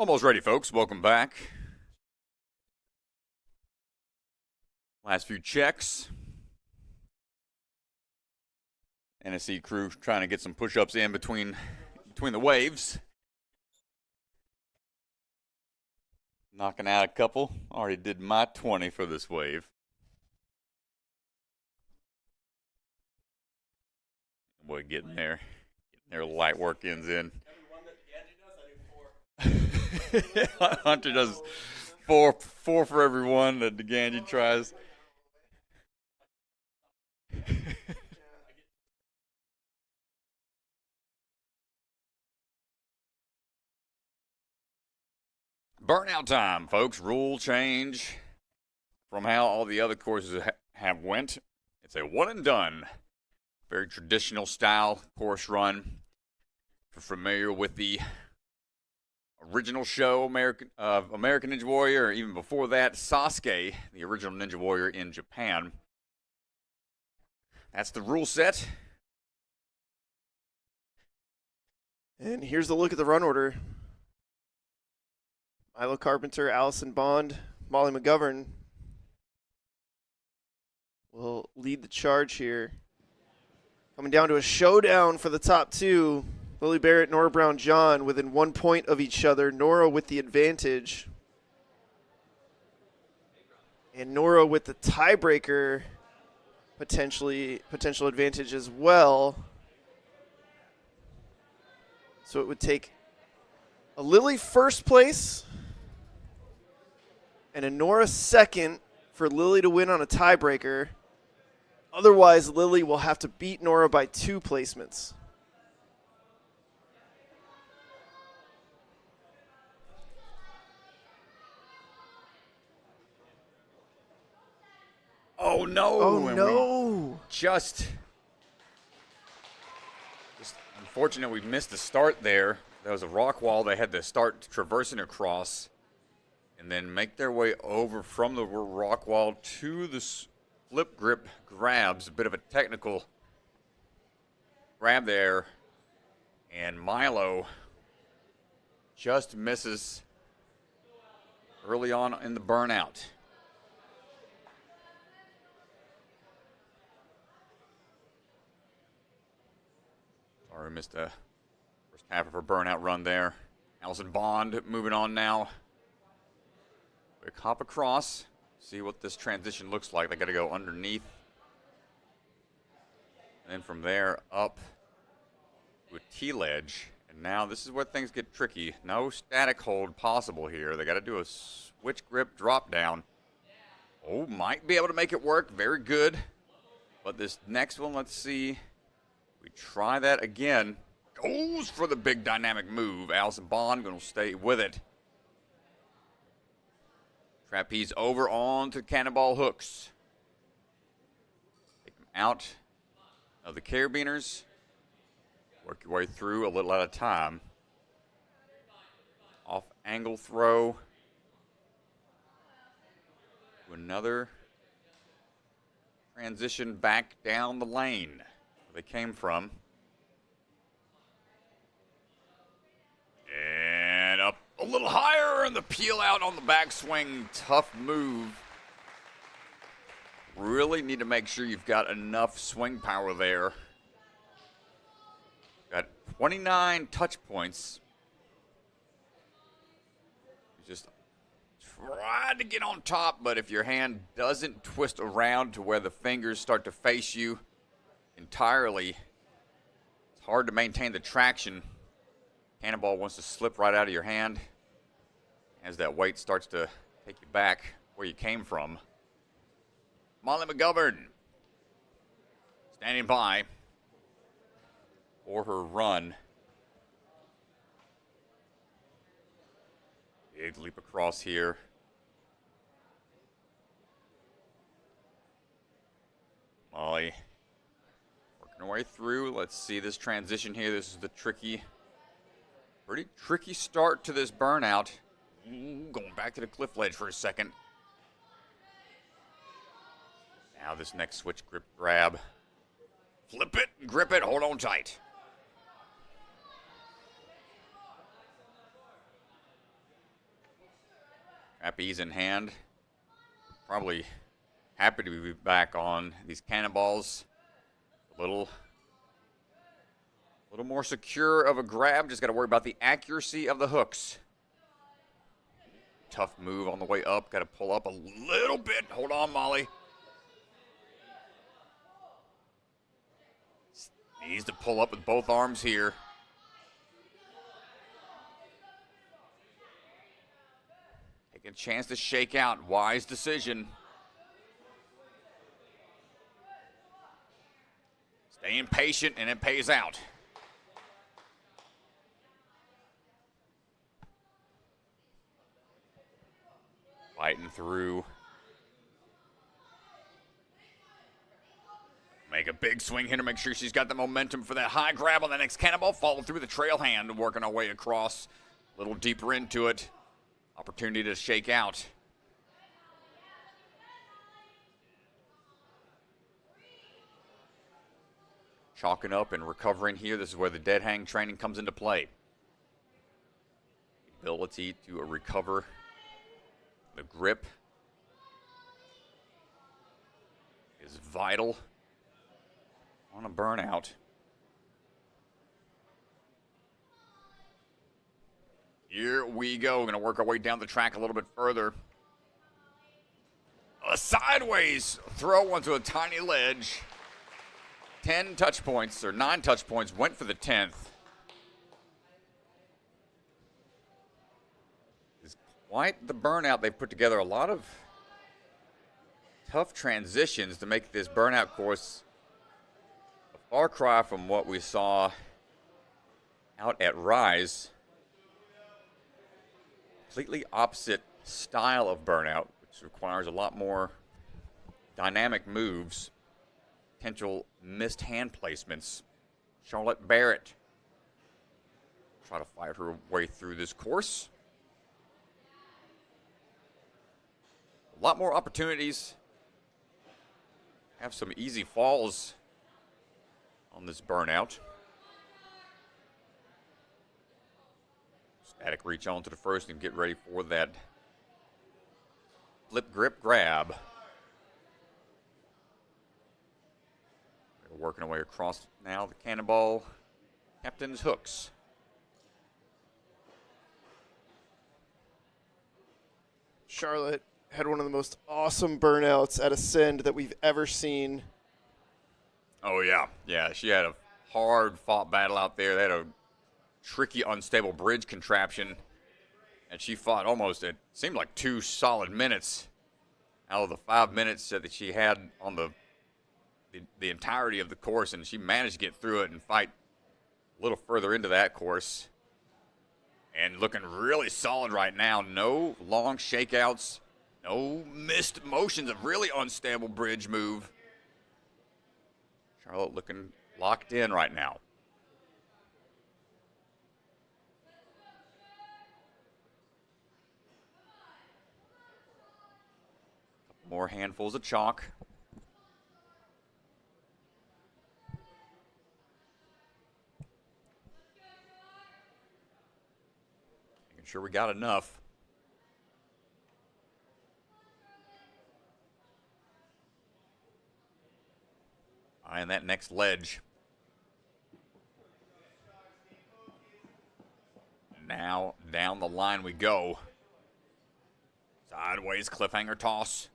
Almost ready, folks. Welcome back. Last few checks. NSC crew trying to get some push-ups in between the waves. Knocking out a couple. Already did my 20 for this wave. Boy, getting there. Getting their light work ends in. Hunter does four for every one that DeGanji tries. Burnout time, folks. Rule change from how all the other courses have went. It's a one and done. Very traditional style course run. If you're familiar with the original show, American Ninja Warrior, or even before that, Sasuke, the original Ninja Warrior in Japan. That's the rule set. And here's a look at the run order. Milo Carpenter, Allison Bond, Molly McGovern will lead the charge here. Coming down to a showdown for the top two. Lily Barrett, Nora Brown-John within 1 point of each other. Nora with the advantage. And Nora with the tiebreaker, potential advantage as well. So it would take a Lily first place and a Nora second for Lily to win on a tiebreaker. Otherwise, Lily will have to beat Nora by 2 placements. Oh, no. Oh, no. Just unfortunate we missed the start there. There was a rock wall they had to start traversing across and then make their way over from the rock wall to the flip grip grabs. A bit of a technical grab there. And Milo just misses early on in the burnout. Sorry, missed the first half of her burnout run there. Allison Bond moving on now. Quick hop across. See what this transition looks like. They got to go underneath. And then from there up to a T-ledge. And now this is where things get tricky. No static hold possible here. They got to do a switch grip drop down. Oh, might be able to make it work. Very good. But this next one, let's see. We try that again. Goes for the big dynamic move. Allison Bond going to stay with it. Trapeze over onto cannonball hooks. Take them out of the carabiners. Work your way through a little at a time. Off angle throw. To another transition back down the lane where they came from. And up a little higher, and the peel out on the backswing. Tough move. Really need to make sure you've got enough swing power there. Got 29 touch points. Just try to get on top, but if your hand doesn't twist around to where the fingers start to face you entirely, it's hard to maintain the traction. Cannonball wants to slip right out of your hand as that weight starts to take you back where you came from. Molly McGovern standing by for her run. Big leap across here. Molly working her way through. Let's see this transition here. This is the pretty tricky start to this burnout. Ooh, going back to the cliff ledge for a second. Now this next switch grip grab. Flip it, grip it, hold on tight. Trapeze in hand. Probably happy to be back on these cannonballs. A little more secure of a grab. Just got to worry about the accuracy of the hooks. Tough move on the way up. Got to pull up a little bit. Hold on, Molly. Needs to pull up with both arms here. Taking a chance to shake out. Wise decision. Staying patient, and it pays out. Fighting through. Make a big swing here to make sure she's got the momentum for that high grab on the next cannonball. Follow through the trail hand, working our way across. A little deeper into it. Opportunity to shake out. Chalking up and recovering here. This is where the dead hang training comes into play. The ability to recover the grip is vital on a burnout. Here we go. We're going to work our way down the track a little bit further. A sideways throw onto a tiny ledge. 10 touch points, or 9 touch points, went for the 10th. It's quite the burnout. They've put together a lot of tough transitions to make this burnout course a far cry from what we saw out at Rise. Completely opposite style of burnout, which requires a lot more dynamic moves. Potential missed hand placements. Charlotte Barrett try to fight her way through this course. A lot more opportunities. Have some easy falls on this burnout. Static reach onto the first and get ready for that flip grip grab. Working our way across now the cannonball captain's hooks. Charlotte had one of the most awesome burnouts at Ascend that we've ever seen. Oh, yeah. Yeah, she had a hard-fought battle out there. They had a tricky, unstable bridge contraption, and she fought almost, it seemed like 2 solid minutes out of the 5 minutes that she had on the entirety of the course, and she managed to get through it and fight a little further into that course. And looking really solid right now. No long shakeouts, no missed motions, a really unstable bridge move. Charlotte looking locked in right now. Couple more handfuls of chalk. Sure we got enough. Eyeing that next ledge. Now down the line we go. Sideways cliffhanger toss.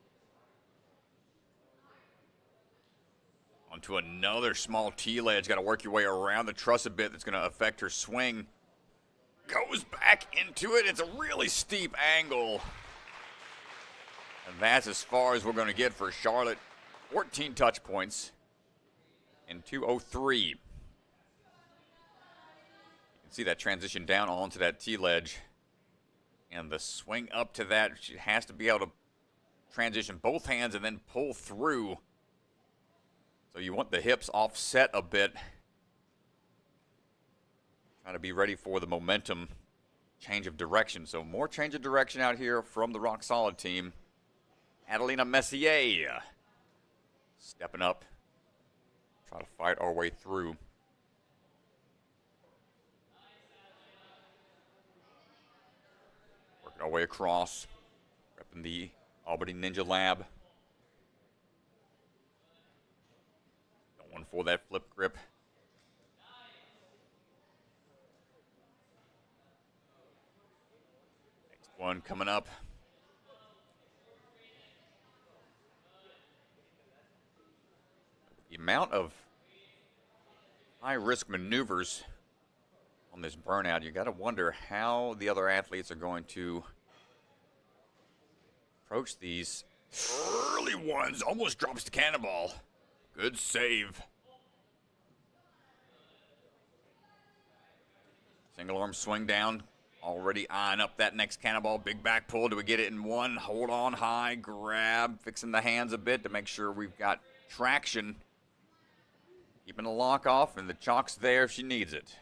Onto another small T-ledge. Got to work your way around the truss a bit. That's going to affect her swing. Goes back into it. It's a really steep angle. And that's as far as we're going to get for Charlotte. 14 touch points in 2:03. You can see that transition down onto that T-ledge. And the swing up to that, she has to be able to transition both hands and then pull through. So you want the hips offset a bit. Trying to be ready for the momentum change of direction. So more change of direction out here from the Rock Solid team. Adelina Messier stepping up. Try to fight our way through. Working our way across. in the Albany Ninja Lab. Going for that flip grip. Next one coming up. The amount of high-risk maneuvers on this burnout, you got to wonder how the other athletes are going to approach these early ones. Almost drops the cannonball. Good save. Single arm swing down. Already eyeing up that next cannonball. Big back pull. Do we get it in one? Hold on high. Grab. Fixing the hands a bit to make sure we've got traction. Keeping the lock off, and the chalk's there if she needs it.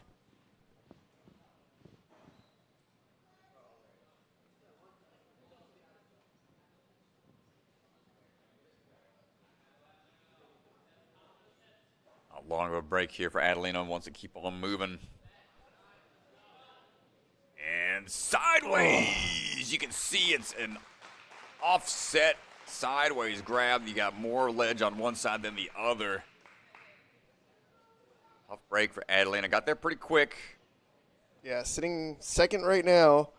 Not long of a break here for Adelina. Wants to keep on moving. And sideways! You can see it's an offset sideways grab. You got more ledge on one side than the other. Tough break for Adelina. Got there pretty quick. Yeah, sitting second right now.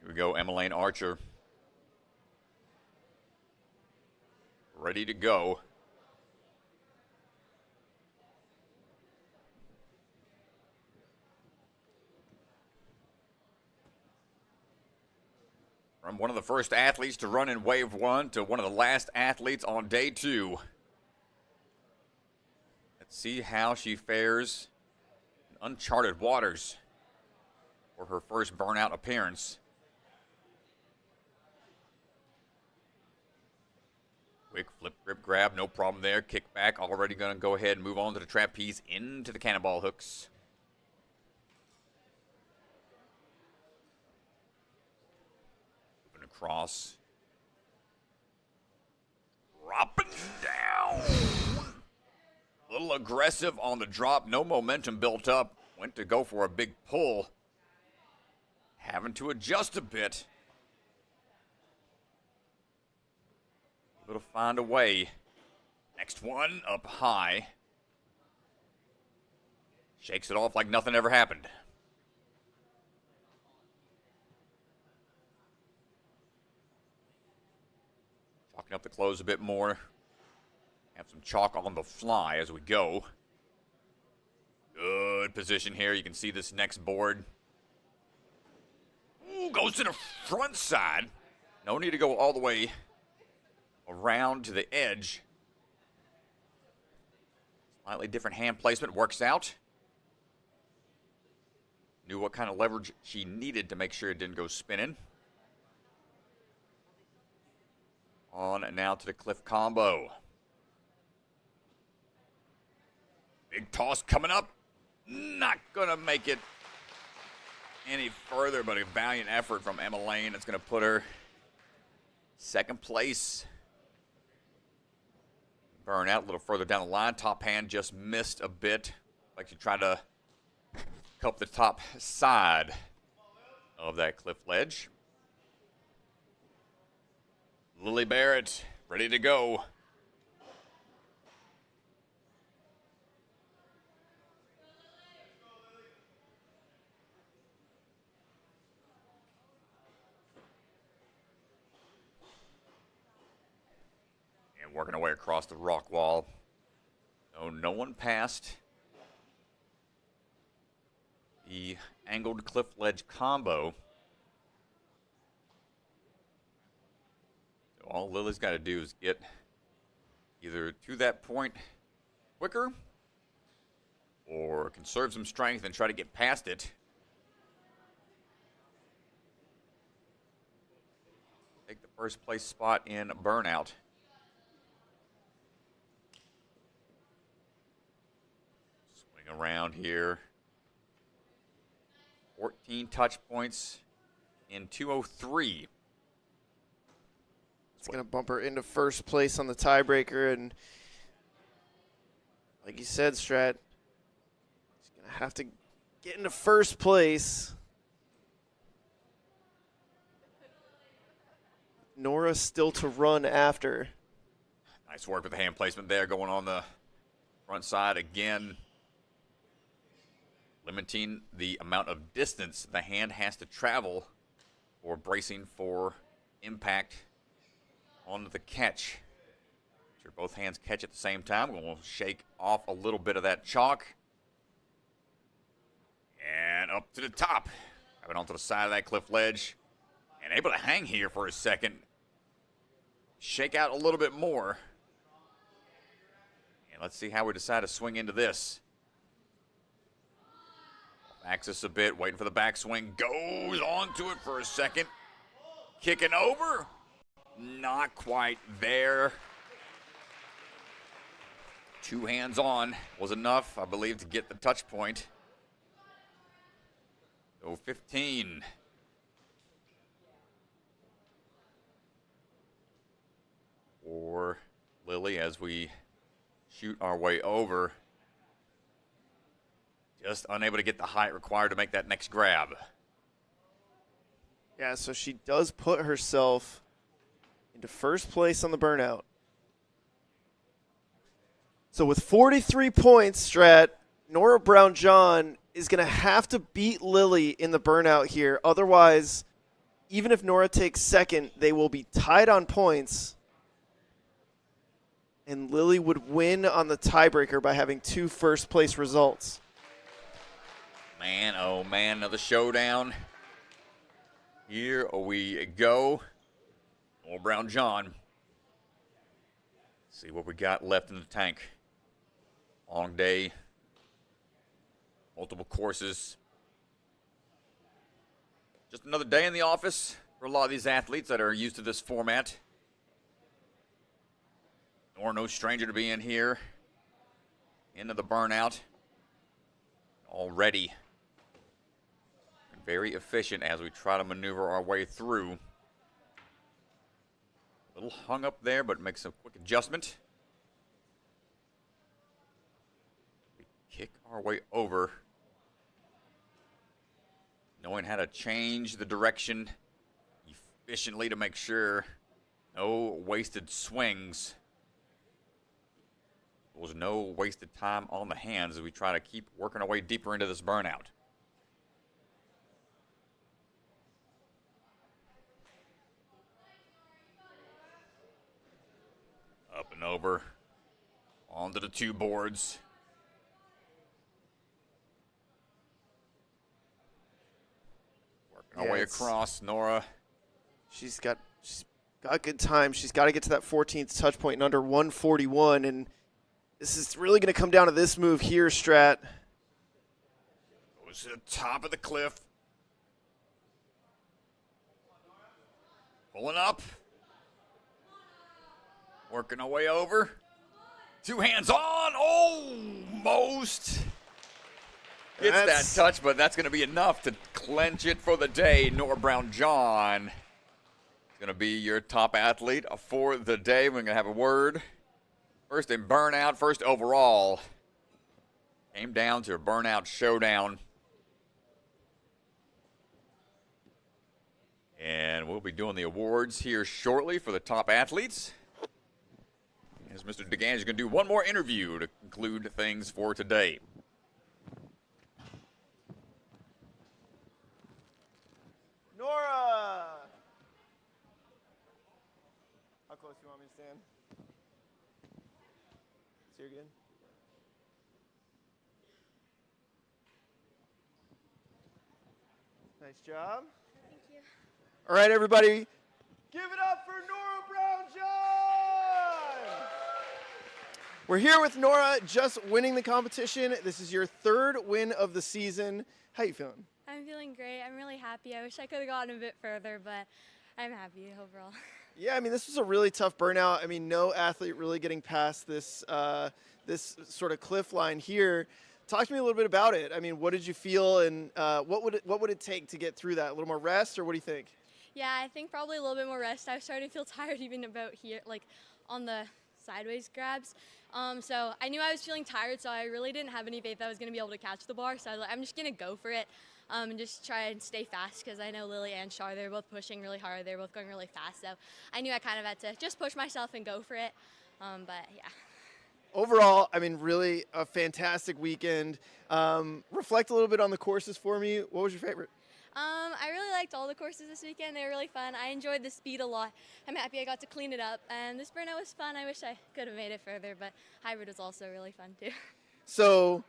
Here we go, Emmeline Archer. Ready to go. From one of the first athletes to run in wave one to one of the last athletes on day two. Let's see how she fares in uncharted waters for her first burnout appearance. Quick flip grip grab, no problem there. Kick back, already going to go ahead and move on to the trapeze into the cannonball hooks. Cross. Dropping down. A little aggressive on the drop. No momentum built up. Went to go for a big pull. Having to adjust a bit. Able to find a way. Next one up high. Shakes it off like nothing ever happened. Chalking up the close a bit more. Have some chalk on the fly as we go. Good position here. You can see this next board. Ooh, goes to the front side. No need to go all the way around to the edge. Slightly different hand placement. Works out. Knew what kind of leverage she needed to make sure it didn't go spinning. On and now to the cliff combo. Big toss coming up. Not going to make it any further, but a valiant effort from Emmeline. It's going to put her second place. Burnout a little further down the line. Top hand just missed a bit. Like she tried to cup the top side of that cliff ledge. Lily Barrett, ready to go. And working our way across the rock wall. So no one passed the angled cliff ledge combo. All Lily's got to do is get either to that point quicker or conserve some strength and try to get past it. Take the first place spot in Burnout. Swing around here. 14 touch points in 2:03. It's going to bump her into first place on the tiebreaker, and like you said, Strat, she's going to have to get into first place. Nora still to run after. Nice work with the hand placement there, going on the front side again. Limiting the amount of distance the hand has to travel for bracing for impact on the catch. Make sure both hands catch at the same time. We'll shake off a little bit of that chalk. And up to the top. Grabbing onto the side of that cliff ledge. And able to hang here for a second. Shake out a little bit more. And let's see how we decide to swing into this. Axis a bit, waiting for the backswing. Goes onto it for a second. Kicking over. Not quite there. 2 hands on was enough, I believe, to get the touch point. So 15. For Lily as we shoot our way over. Just unable to get the height required to make that next grab. Yeah, so she does put herself into first place on the burnout. So with 43 points, Strat, Nora Brown-John is going to have to beat Lily in the burnout here. Otherwise, even if Nora takes second, they will be tied on points. And Lily would win on the tiebreaker by having 2 first-place results. Man, oh man, another showdown. Here we go. Nora Brown-John. See what we got left in the tank. Long day. Multiple courses. Just another day in the office for a lot of these athletes that are used to this format. Nor no stranger to being here. Into the burnout. Already. Very efficient as we try to maneuver our way through. A little hung up there, but makes a quick adjustment. We kick our way over. Knowing how to change the direction efficiently to make sure no wasted swings. There's no wasted time on the hands as we try to keep working our way deeper into this burnout. Up and over, onto the 2 boards. Working our way across, Nora. She's got good time. She's got to get to that 14th touch point in under 141, and this is really going to come down to this move here, Strat. Goes to the top of the cliff. Pulling up. Working our way over. 2 hands on. Almost. Gets that touch, but that's going to be enough to clinch it for the day. Nora Brown-John is going to be your top athlete for the day. We're going to have a word. First in burnout, first overall. Came down to a burnout showdown. And we'll be doing the awards here shortly for the top athletes. As Mr. DeGange is going to do one more interview to conclude things for today. Nora! How close do you want me to stand? So you're good? Nice job. Thank you. All right, everybody. Give it up for Nora Brown-John! We're here with Nora, just winning the competition. This is your 3rd win of the season. How you feeling? I'm feeling great. I'm really happy. I wish I could have gotten a bit further, but I'm happy overall. Yeah, I mean, this was a really tough burnout. I mean, no athlete really getting past this this sort of cliff line here. Talk to me a little bit about it. I mean, what did you feel, and what would it take to get through that? A little more rest, or what do you think? Yeah, I think probably a little bit more rest. I was starting to feel tired even about here, like on the sideways grabs. So I knew I was feeling tired, so I really didn't have any faith that I was going to be able to catch the bar. So I was like, I'm just going to go for it and just try and stay fast because I know Lily and Char, they're both pushing really hard. They're both going really fast. So I knew I kind of had to just push myself and go for it. But yeah. Overall, I mean, really a fantastic weekend. Reflect a little bit on the courses for me. What was your favorite? I really liked all the courses this weekend. They were really fun. I enjoyed the speed a lot. I'm happy I got to clean it up. And this burnout was fun. I wish I could have made it further, but hybrid was also really fun too. So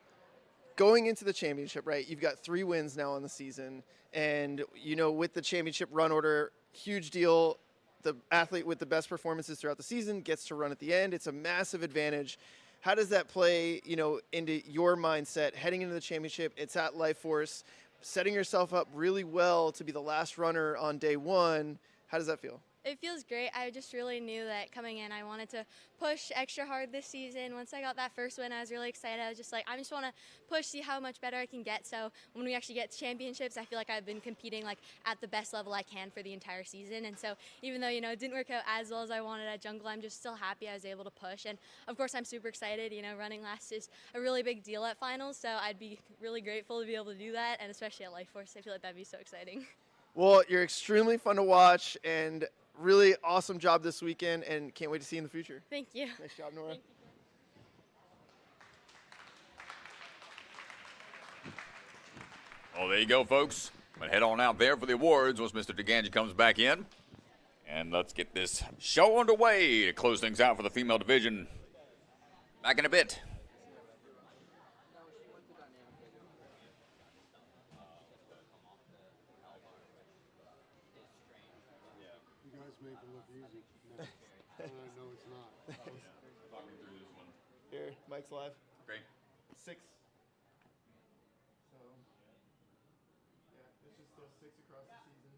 going into the championship, right, you've got 3 wins now on the season. And, you know, with the championship run order, huge deal. The athlete with the best performances throughout the season gets to run at the end. It's a massive advantage. How does that play, you know, into your mindset heading into the championship? It's at Life Force, setting yourself up really well to be the last runner on day 1. How does that feel? It feels great. I just really knew that coming in, I wanted to push extra hard this season. Once I got that first win, I was really excited. I was just like, I just want to push, see how much better I can get. So when we actually get to championships, I feel like I've been competing like at the best level I can for the entire season. And so even though, you know, it didn't work out as well as I wanted at Jungle, I'm just still happy I was able to push. And of course, I'm super excited. You know, running last is a really big deal at finals. So I'd be really grateful to be able to do that. And especially at Life Force, I feel like that'd be so exciting. Well, you're extremely fun to watch and really awesome job this weekend, and can't wait to see you in the future. Thank you. Nice job, Nora. Well, there you go, folks. But head on out there for the awards once Mr. DeGangi comes back in. And let's get this show underway to close things out for the female division. Back in a bit. You guys make it look easy. No, it's not. Here, Mike's live. Okay. 6. So, yeah, it's just those 6 across the season.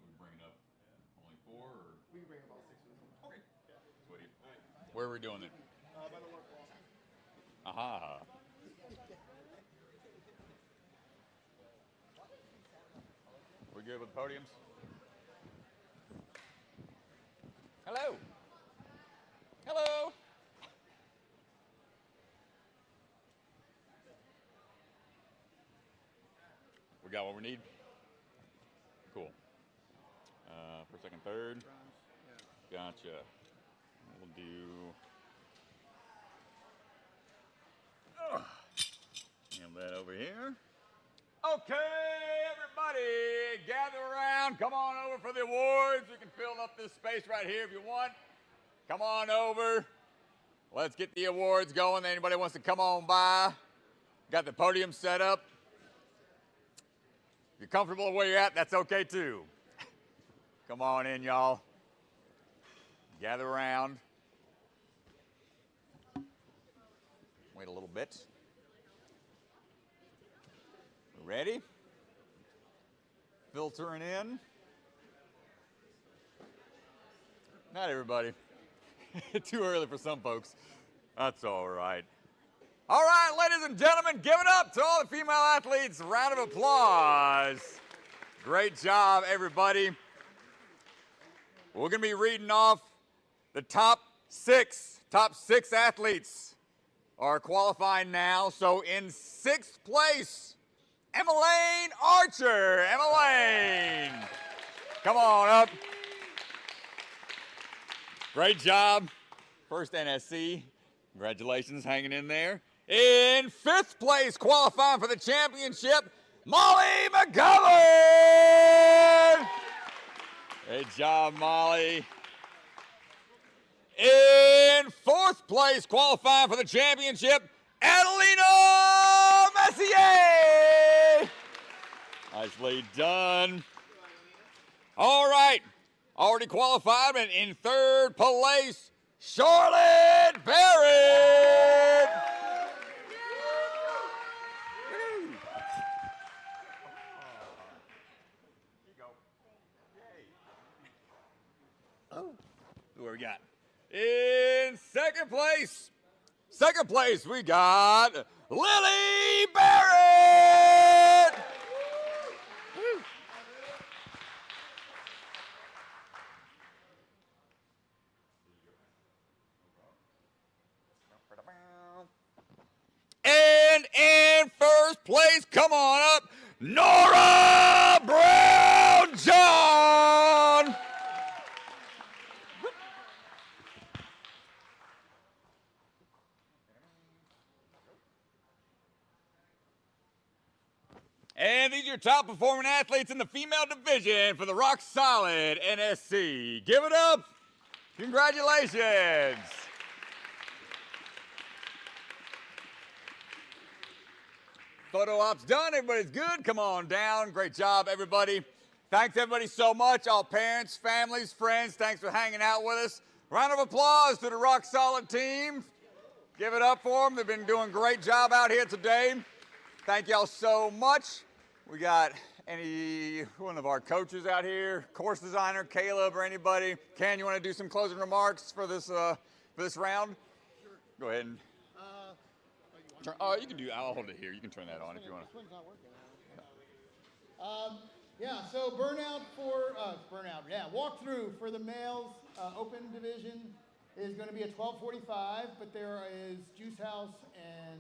We bring it up only 4 or? We can bring up all 6 of them. Okay. Sweetie. Where are we doing it? By the work wall. Aha. We good with the podiums? Hello. Hello. We got what we need? Cool. First, second, third. Gotcha. We'll do. And that over here. Okay, everybody, gather around. Come on over for the awards. You can fill up this space right here if you want. Come on over. Let's get the awards going. Anybody wants to come on by? Got the podium set up. If you're comfortable where you're at, that's okay too. Come on in, y'all. Gather around. Wait a little bit. Ready? Filtering in. Not everybody. Too early for some folks. That's all right. All right, ladies and gentlemen, give it up to all the female athletes. Round of applause. Great job, everybody. We're going to be reading off the top six athletes are qualifying now. So in 6th place, Emmeline Archer. Emmeline, come on up. Great job. First NSC. Congratulations, hanging in there. In 5th place, qualifying for the championship, Molly McGovern. Great job, Molly. In 4th place, qualifying for the championship, Adelina Messier. Nicely done. All right. Already qualified, but in 3rd place, Charlotte Barrett. Who we got? In 2nd place, we got Lily Barrett. place. Come on up, Nora Brown John. And these are your top performing athletes in the female division for the Rock Solid NSC. Give it up. Congratulations. Photo op's done. Everybody's good. Come on down. Great job, everybody. Thanks, everybody, so much. All parents, families, friends, thanks for hanging out with us. Round of applause to the Rock Solid team. Give it up for them. They've been doing a great job out here today. Thank y'all so much. We got any one of our coaches out here, course designer, Caleb, or anybody. Ken, you want to do some closing remarks for this round? Sure. Go ahead. And you can do. I'll hold it here. You can turn that on if you want to. This one's not working. Yeah. So Burnout for walkthrough for the males open division is going to be at 12:45, but there is Juice House and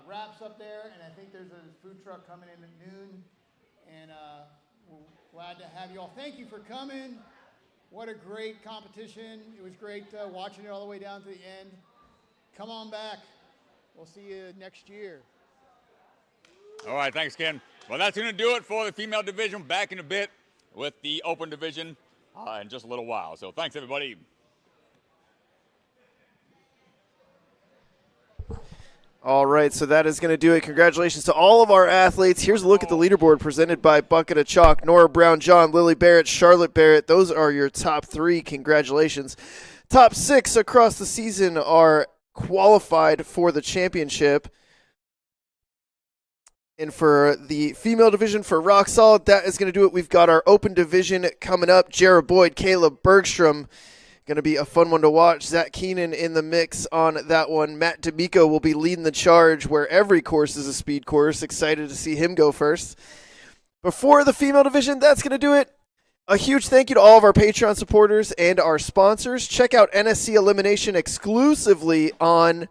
wraps up there, and I think there's a food truck coming in at noon, and we're glad to have you all. Thank you for coming. What a great competition. It was great watching it all the way down to the end. Come on back. We'll see you next year. All right, thanks, Ken. Well, that's going to do it for the female division. Back in a bit with the open division in just a little while. So thanks, everybody. All right, so that is going to do it. Congratulations to all of our athletes. Here's a look at the leaderboard presented by Bucket of Chalk. Nora Brown, John, Lily Barrett, Charlotte Barrett. Those are your top 3. Congratulations. Top 6 across the season are qualified for the championship. And for the female division for Rock Solid, that is going to do it. We've got our open division coming up. Jared Boyd, Caleb Bergstrom. Going to be a fun one to watch. Zach Keenan in the mix on that one. Matt D'Amico will be leading the charge where every course is a speed course. Excited to see him go first. Before the female division, that's going to do it. A huge thank you to all of our Patreon supporters and our sponsors. Check out NSC Elimination exclusively on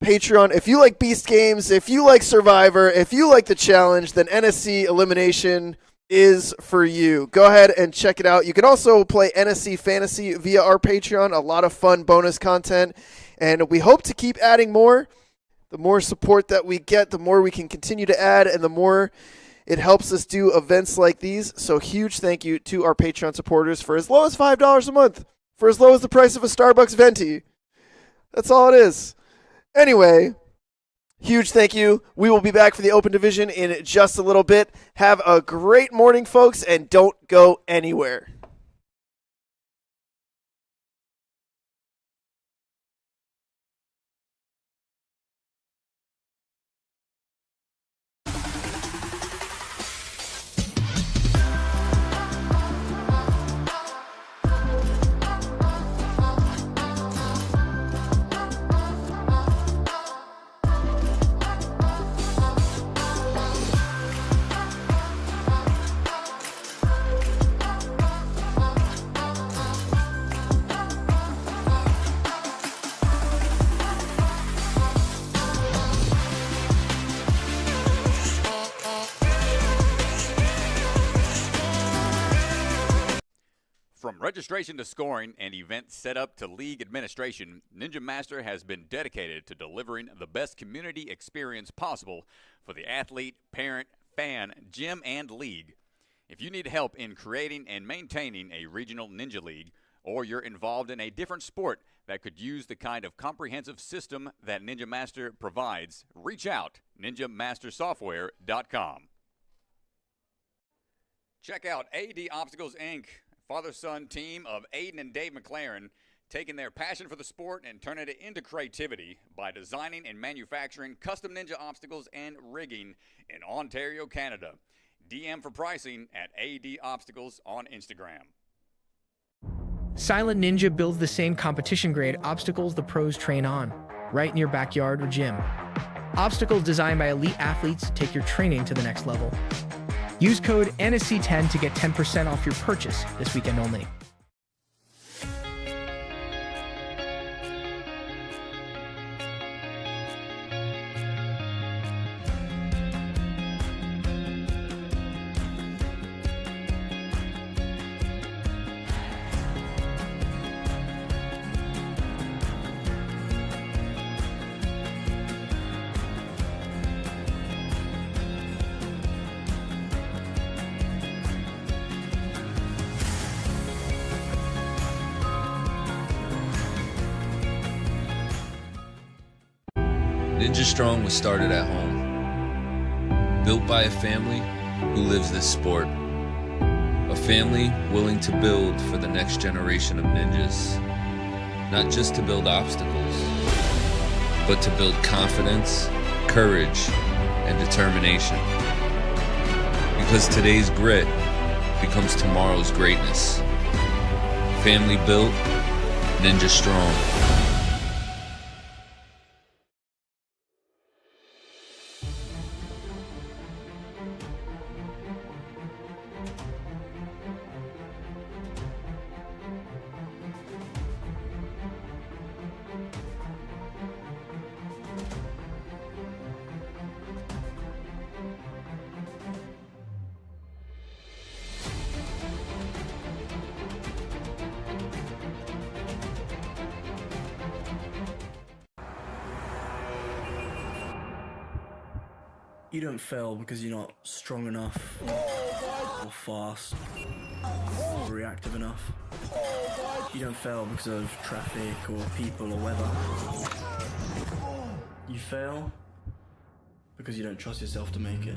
Patreon. If you like Beast Games, if you like Survivor, if you like the challenge, then NSC Elimination is for you. Go ahead and check it out. You can also play NSC Fantasy via our Patreon. A lot of fun bonus content, and we hope to keep adding more. The more support that we get, the more we can continue to add, and the more it helps us do events like these. So huge thank you to our Patreon supporters for as low as $5 a month, for as low as the price of a Starbucks venti. That's all it is. Anyway, huge thank you. We will be back for the open division in just a little bit. Have a great morning, folks, and don't go anywhere. From registration to scoring and events set up to league administration, Ninja Master has been dedicated to delivering the best community experience possible for the athlete, parent, fan, gym, and league. If you need help in creating and maintaining a regional Ninja League, or you're involved in a different sport that could use the kind of comprehensive system that Ninja Master provides, reach out, ninjamastersoftware.com. Check out AD Obstacles, Inc., father-son team of Aiden and Dave McLaren, taking their passion for the sport and turning it into creativity by designing and manufacturing custom ninja obstacles and rigging in Ontario, Canada. DM for pricing at AD Obstacles on Instagram. Silent Ninja builds the same competition-grade obstacles the pros train on, right in your backyard or gym. Obstacles designed by elite athletes take your training to the next level. Use code NSC10 to get 10% off your purchase this weekend only. Ninja Strong was started at home, built by a family who lives this sport. A family willing to build for the next generation of ninjas. Not just to build obstacles, but to build confidence, courage, and determination. Because today's grit becomes tomorrow's greatness. Family built, Ninja Strong. You don't fail because you're not strong enough, or fast, or reactive enough. You don't fail because of traffic or people or weather. You fail because you don't trust yourself to make it.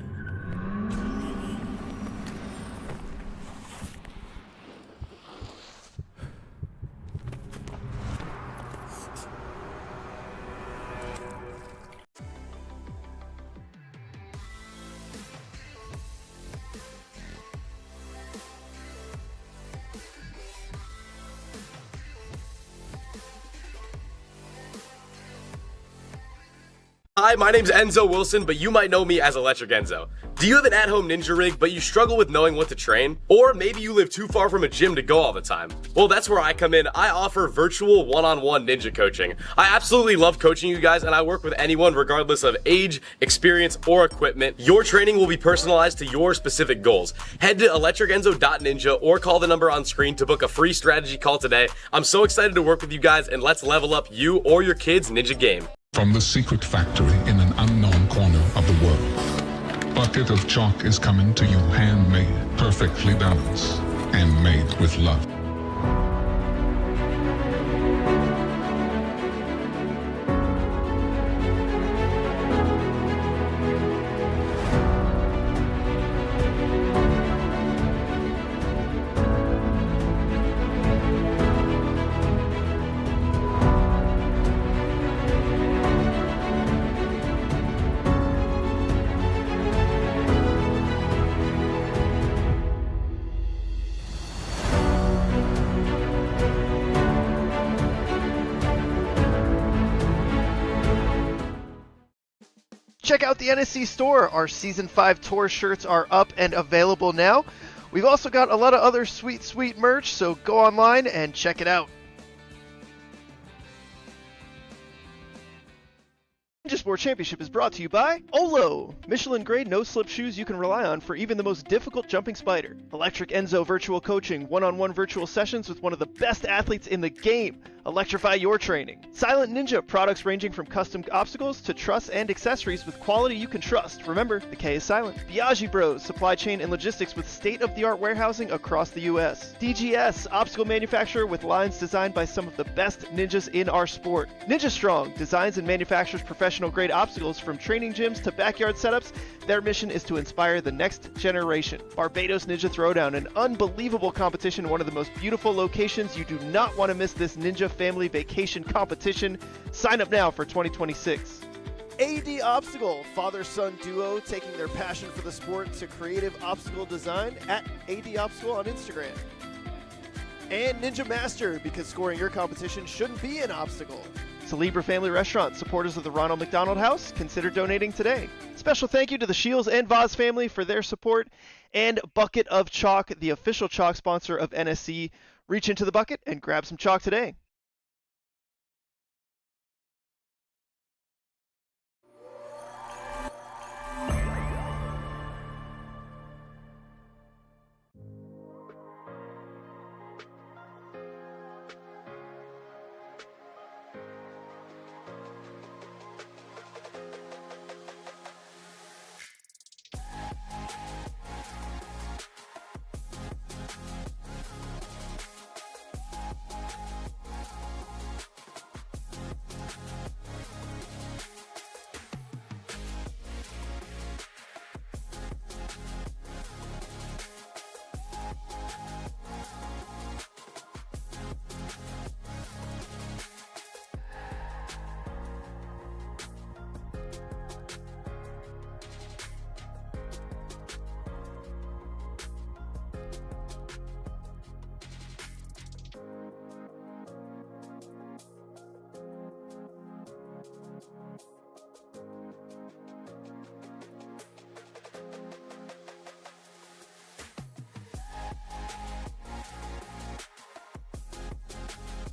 Hi, my name's Enzo Wilson, but you might know me as Electric Enzo. Do you have an at-home ninja rig, but you struggle with knowing what to train? Or maybe you live too far from a gym to go all the time? Well, that's where I come in. I offer virtual one-on-one ninja coaching. I absolutely love coaching you guys, and I work with anyone regardless of age, experience, or equipment. Your training will be personalized to your specific goals. Head to electricenzo.ninja or call the number on screen to book a free strategy call today. I'm so excited to work with you guys, and let's level up you or your kids' ninja game. From the secret factory in an unknown corner of the world, bucket of chalk is coming to you handmade, perfectly balanced, and made with love. Check out the NSC store. Our Season 5 tour shirts are up and available now. We've also got a lot of other sweet merch, so go online and check it out. Ninja Sport Championship is brought to you by Olo, Michelin grade no-slip shoes you can rely on for even the most difficult jumping spider. Electric Enzo virtual coaching, one-on-one virtual sessions with one of the best athletes in the game. Electrify your training. Silent Ninja, products ranging from custom obstacles to truss and accessories with quality you can trust. Remember, the K is silent. Biaggi Bros, supply chain and logistics with state-of-the-art warehousing across the U.S. DGS, obstacle manufacturer with lines designed by some of the best ninjas in our sport. Ninja Strong, designs and manufactures professional-grade obstacles from training gyms to backyard setups. Their mission is to inspire the next generation. Barbados Ninja Throwdown, an unbelievable competition in one of the most beautiful locations. You do not want to miss this ninja family vacation competition. Sign up now for 2026. AD Obstacle, father-son duo taking their passion for the sport to creative obstacle design at AD Obstacle on Instagram. And Ninja Master, because scoring your competition shouldn't be an obstacle. Celebra Family Restaurant, supporters of the Ronald McDonald House, consider donating today. Special thank you to the Shields and Voz family for their support, and Bucket of Chalk, the official chalk sponsor of NSC. Reach into the bucket and grab some chalk today.